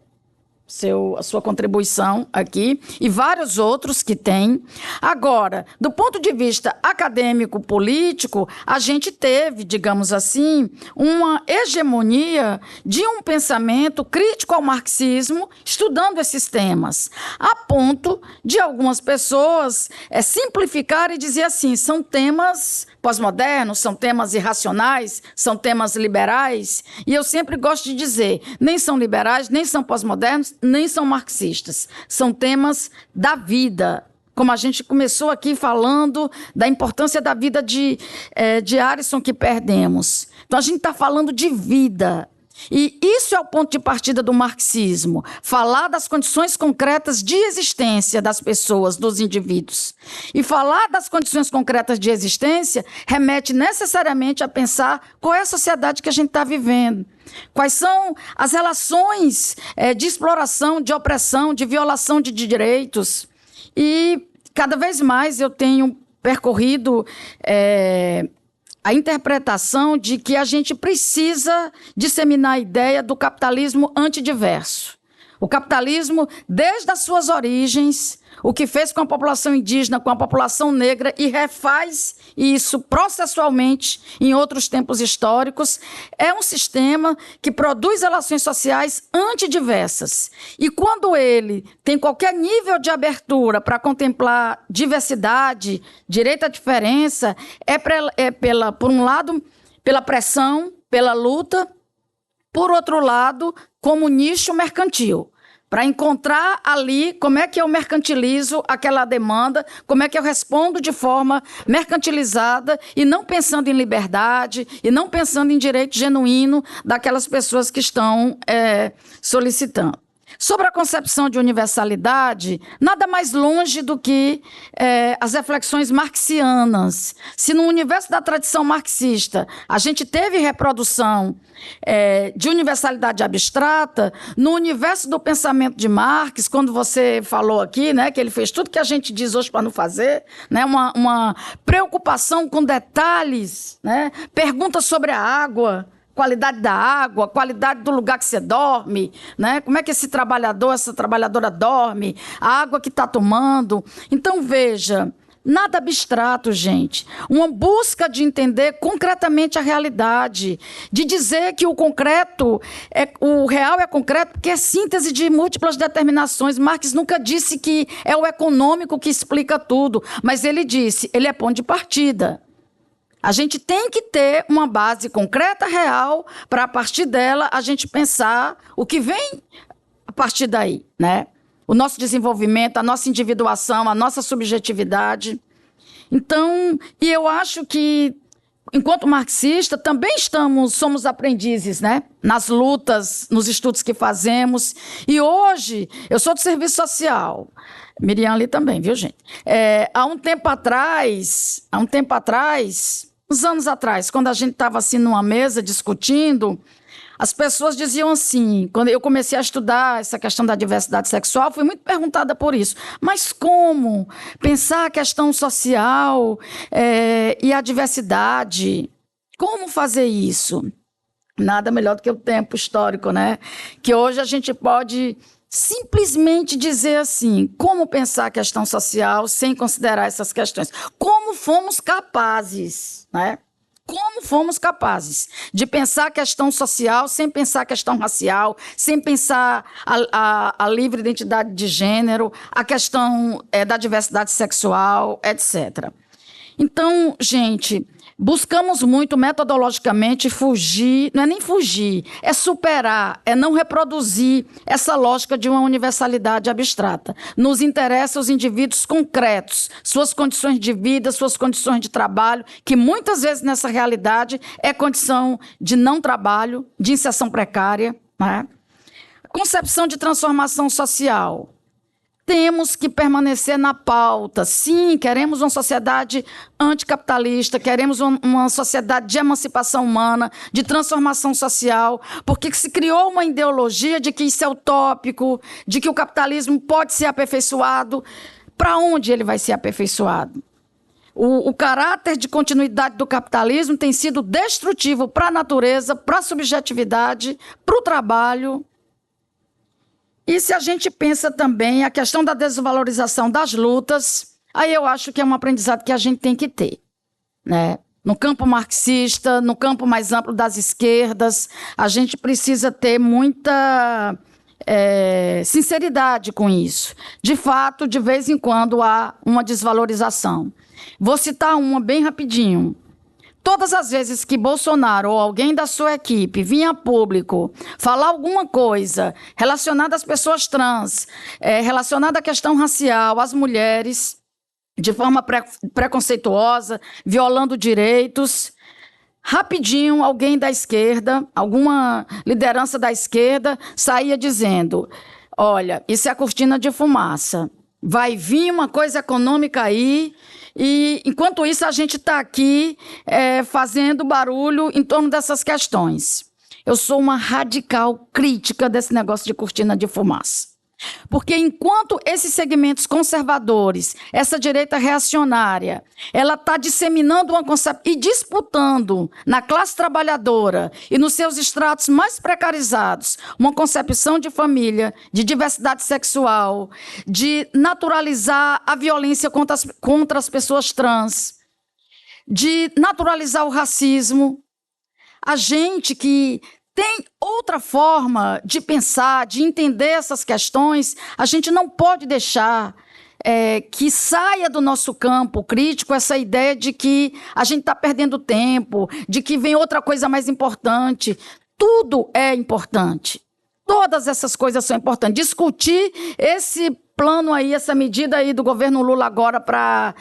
A sua contribuição aqui, e vários outros que tem. Agora, do ponto de vista acadêmico-político, a gente teve, digamos assim, uma hegemonia de um pensamento crítico ao marxismo, estudando esses temas, a ponto de algumas pessoas simplificar e dizer assim, são temas pós-modernos, são temas irracionais, são temas liberais, e eu sempre gosto de dizer, nem são liberais, nem são pós-modernos, nem são marxistas, são temas da vida, como a gente começou aqui falando da importância da vida de Arisson que perdemos. Então a gente está falando de vida. E isso é o ponto de partida do marxismo, falar das condições concretas de existência das pessoas, dos indivíduos. E falar das condições concretas de existência remete necessariamente a pensar qual é a sociedade que a gente está vivendo. Quais são as relações de exploração, de opressão, de violação de direitos. E cada vez mais eu tenho percorrido a interpretação de que a gente precisa disseminar a ideia do capitalismo antidiverso. O capitalismo, desde as suas origens, o que fez com a população indígena, com a população negra, e refaz isso processualmente em outros tempos históricos, é um sistema que produz relações sociais antidiversas. E quando ele tem qualquer nível de abertura para contemplar diversidade, direito à diferença, por um lado, pela pressão, pela luta, por outro lado, como nicho mercantil. Para encontrar ali como é que eu mercantilizo aquela demanda, como é que eu respondo de forma mercantilizada e não pensando em liberdade e não pensando em direito genuíno daquelas pessoas que estão solicitando. Sobre a concepção de universalidade, nada mais longe do que as reflexões marxianas. Se no universo da tradição marxista a gente teve reprodução de universalidade abstrata, no universo do pensamento de Marx, quando você falou aqui, né, que ele fez tudo que a gente diz hoje para não fazer, né, uma preocupação com detalhes, né, perguntas sobre a água, qualidade da água, qualidade do lugar que você dorme, né? Como é que esse trabalhador, essa trabalhadora dorme, a água que está tomando. Então, veja, Nada abstrato, gente. Uma busca de entender concretamente a realidade, de dizer que o real é concreto, porque é síntese de múltiplas determinações. Marx nunca disse que é o econômico que explica tudo, mas ele disse, ele é ponto de partida. A gente tem que ter uma base concreta, real, para a partir dela a gente pensar o que vem a partir daí, né? O nosso desenvolvimento, a nossa individuação, a nossa subjetividade. Então, e eu acho que, enquanto marxista, também somos aprendizes, né? Nas lutas, nos estudos que fazemos. E hoje, eu sou do serviço social. Miriam ali também, viu, gente? Há um tempo atrás, uns anos atrás, quando a gente estava assim numa mesa discutindo, as pessoas diziam assim, quando eu comecei a estudar essa questão da diversidade sexual, fui muito perguntada por isso. Mas como pensar a questão social e a diversidade? Como fazer isso? Nada melhor do que o tempo histórico, né? Que hoje a gente pode simplesmente dizer assim, como pensar a questão social sem considerar essas questões? Como fomos capazes, né? Como fomos capazes de pensar a questão social sem pensar a questão racial, sem pensar a livre identidade de gênero, a questão da diversidade sexual, etc. Então, gente, buscamos muito metodologicamente fugir, não é nem fugir, é superar, é não reproduzir essa lógica de uma universalidade abstrata. Nos interessa os indivíduos concretos, suas condições de vida, suas condições de trabalho, que muitas vezes nessa realidade é condição de não trabalho, de inserção precária, né? Concepção de transformação social. Temos que permanecer na pauta. Sim, queremos uma sociedade anticapitalista, queremos uma sociedade de emancipação humana, de transformação social, porque se criou uma ideologia de que isso é utópico, de que o capitalismo pode ser aperfeiçoado. Para onde ele vai ser aperfeiçoado? O caráter de continuidade do capitalismo tem sido destrutivo para a natureza, para a subjetividade, para o trabalho. E se a gente pensa também a questão da desvalorização das lutas, aí eu acho que é um aprendizado que a gente tem que ter, né? No campo marxista, no campo mais amplo das esquerdas, a gente precisa ter muita sinceridade com isso. De fato, de vez em quando há uma desvalorização. Vou citar uma bem rapidinho. Todas as vezes que Bolsonaro ou alguém da sua equipe vinha a público falar alguma coisa relacionada às pessoas trans, relacionada à questão racial, às mulheres, de forma preconceituosa, violando direitos, rapidinho alguém da esquerda, alguma liderança da esquerda, saía dizendo, olha, isso é a cortina de fumaça, vai vir uma coisa econômica aí, e, enquanto isso, a gente está aqui fazendo barulho em torno dessas questões. Eu sou uma radical crítica desse negócio de cortina de fumaça. Porque enquanto esses segmentos conservadores, essa direita reacionária, ela está disseminando uma concepção e disputando na classe trabalhadora e nos seus estratos mais precarizados uma concepção de família, de diversidade sexual, de naturalizar a violência contra as pessoas trans, de naturalizar o racismo, a gente que tem outra forma de pensar, de entender essas questões, a gente não pode deixar que saia do nosso campo crítico essa ideia de que a gente está perdendo tempo, de que vem outra coisa mais importante. Tudo é importante. Todas essas coisas são importantes. Discutir esse plano aí, essa medida aí do governo Lula agora para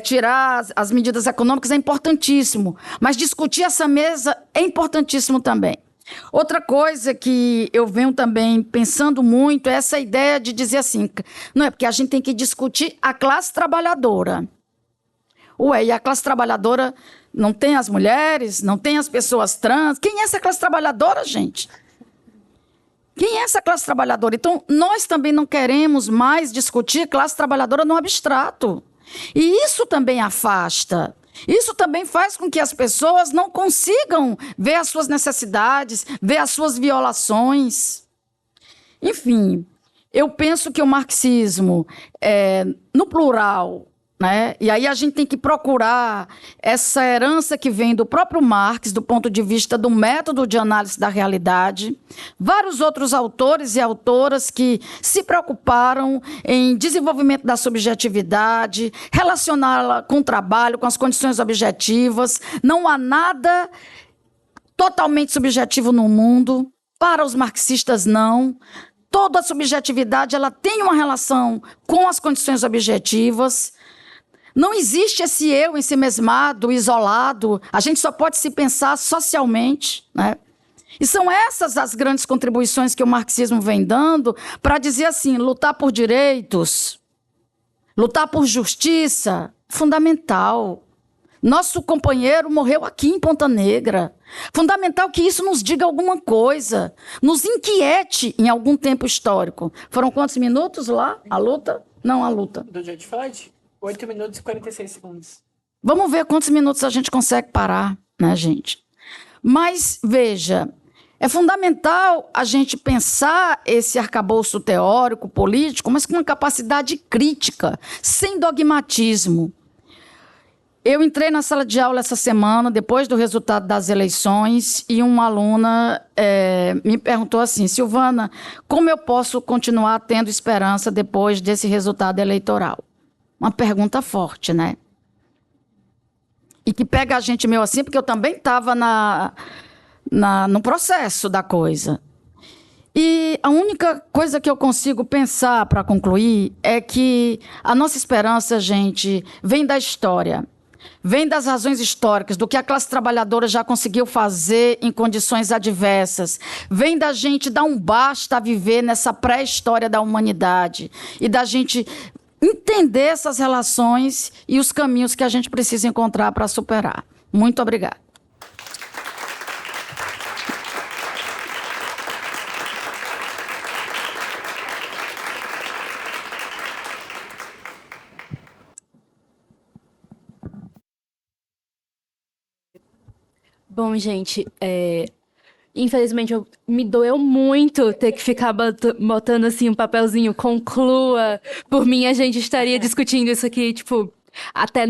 tirar as medidas econômicas é importantíssimo. Mas discutir essa mesa é importantíssimo também. Outra coisa que eu venho também pensando muito é essa ideia de dizer assim, não é porque a gente tem que discutir a classe trabalhadora. Ué, e a classe trabalhadora não tem as mulheres, não tem as pessoas trans? Quem é essa classe trabalhadora, gente? Quem é essa classe trabalhadora? Então, nós também não queremos mais discutir classe trabalhadora no abstrato. E isso também afasta. Isso também faz com que as pessoas não consigam ver as suas necessidades, ver as suas violações. Enfim, eu penso que o marxismo, no plural, né? E aí a gente tem que procurar essa herança que vem do próprio Marx, do ponto de vista do método de análise da realidade. Vários outros autores e autoras que se preocuparam em desenvolvimento da subjetividade, relacioná-la com o trabalho, com as condições objetivas. Não há nada totalmente subjetivo no mundo. Para os marxistas, não. Toda subjetividade ela tem uma relação com as condições objetivas. Não existe esse eu ensimesmado, isolado. A gente só pode se pensar socialmente, né? E são essas as grandes contribuições que o marxismo vem dando para dizer assim, lutar por direitos, lutar por justiça, fundamental. Nosso companheiro morreu aqui em Ponta Negra. Fundamental que isso nos diga alguma coisa, nos inquiete em algum tempo histórico. Foram quantos minutos lá? A luta? Não, a luta. Do George Floyd? 8 minutos e 46 segundos. Vamos ver quantos minutos a gente consegue parar, né, gente? Mas, veja, é fundamental a gente pensar esse arcabouço teórico, político, mas com uma capacidade crítica, sem dogmatismo. Eu entrei na sala de aula essa semana, depois do resultado das eleições, e uma aluna me perguntou assim, Silvana, como eu posso continuar tendo esperança depois desse resultado eleitoral? Uma pergunta forte, né? E que pega a gente meio assim, porque eu também estava no processo da coisa. E a única coisa que eu consigo pensar para concluir é que a nossa esperança, gente, vem da história. Vem das razões históricas, do que a classe trabalhadora já conseguiu fazer em condições adversas. Vem da gente dar um basta a viver nessa pré-história da humanidade. E da gente entender essas relações e os caminhos que a gente precisa encontrar para superar. Muito obrigada. Bom, gente, infelizmente me doeu muito ter que ficar botando assim um papelzinho conclua. Por mim, a gente estaria discutindo isso aqui, tipo, até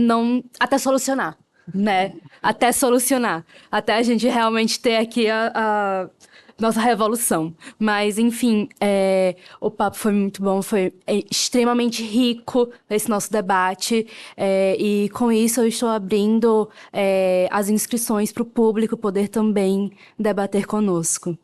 solucionar, né? Até solucionar. Até a gente realmente ter aqui a nossa revolução. Mas, enfim, o papo foi muito bom, foi extremamente rico esse nosso debate. E com isso eu estou abrindo as inscrições para o público poder também debater conosco.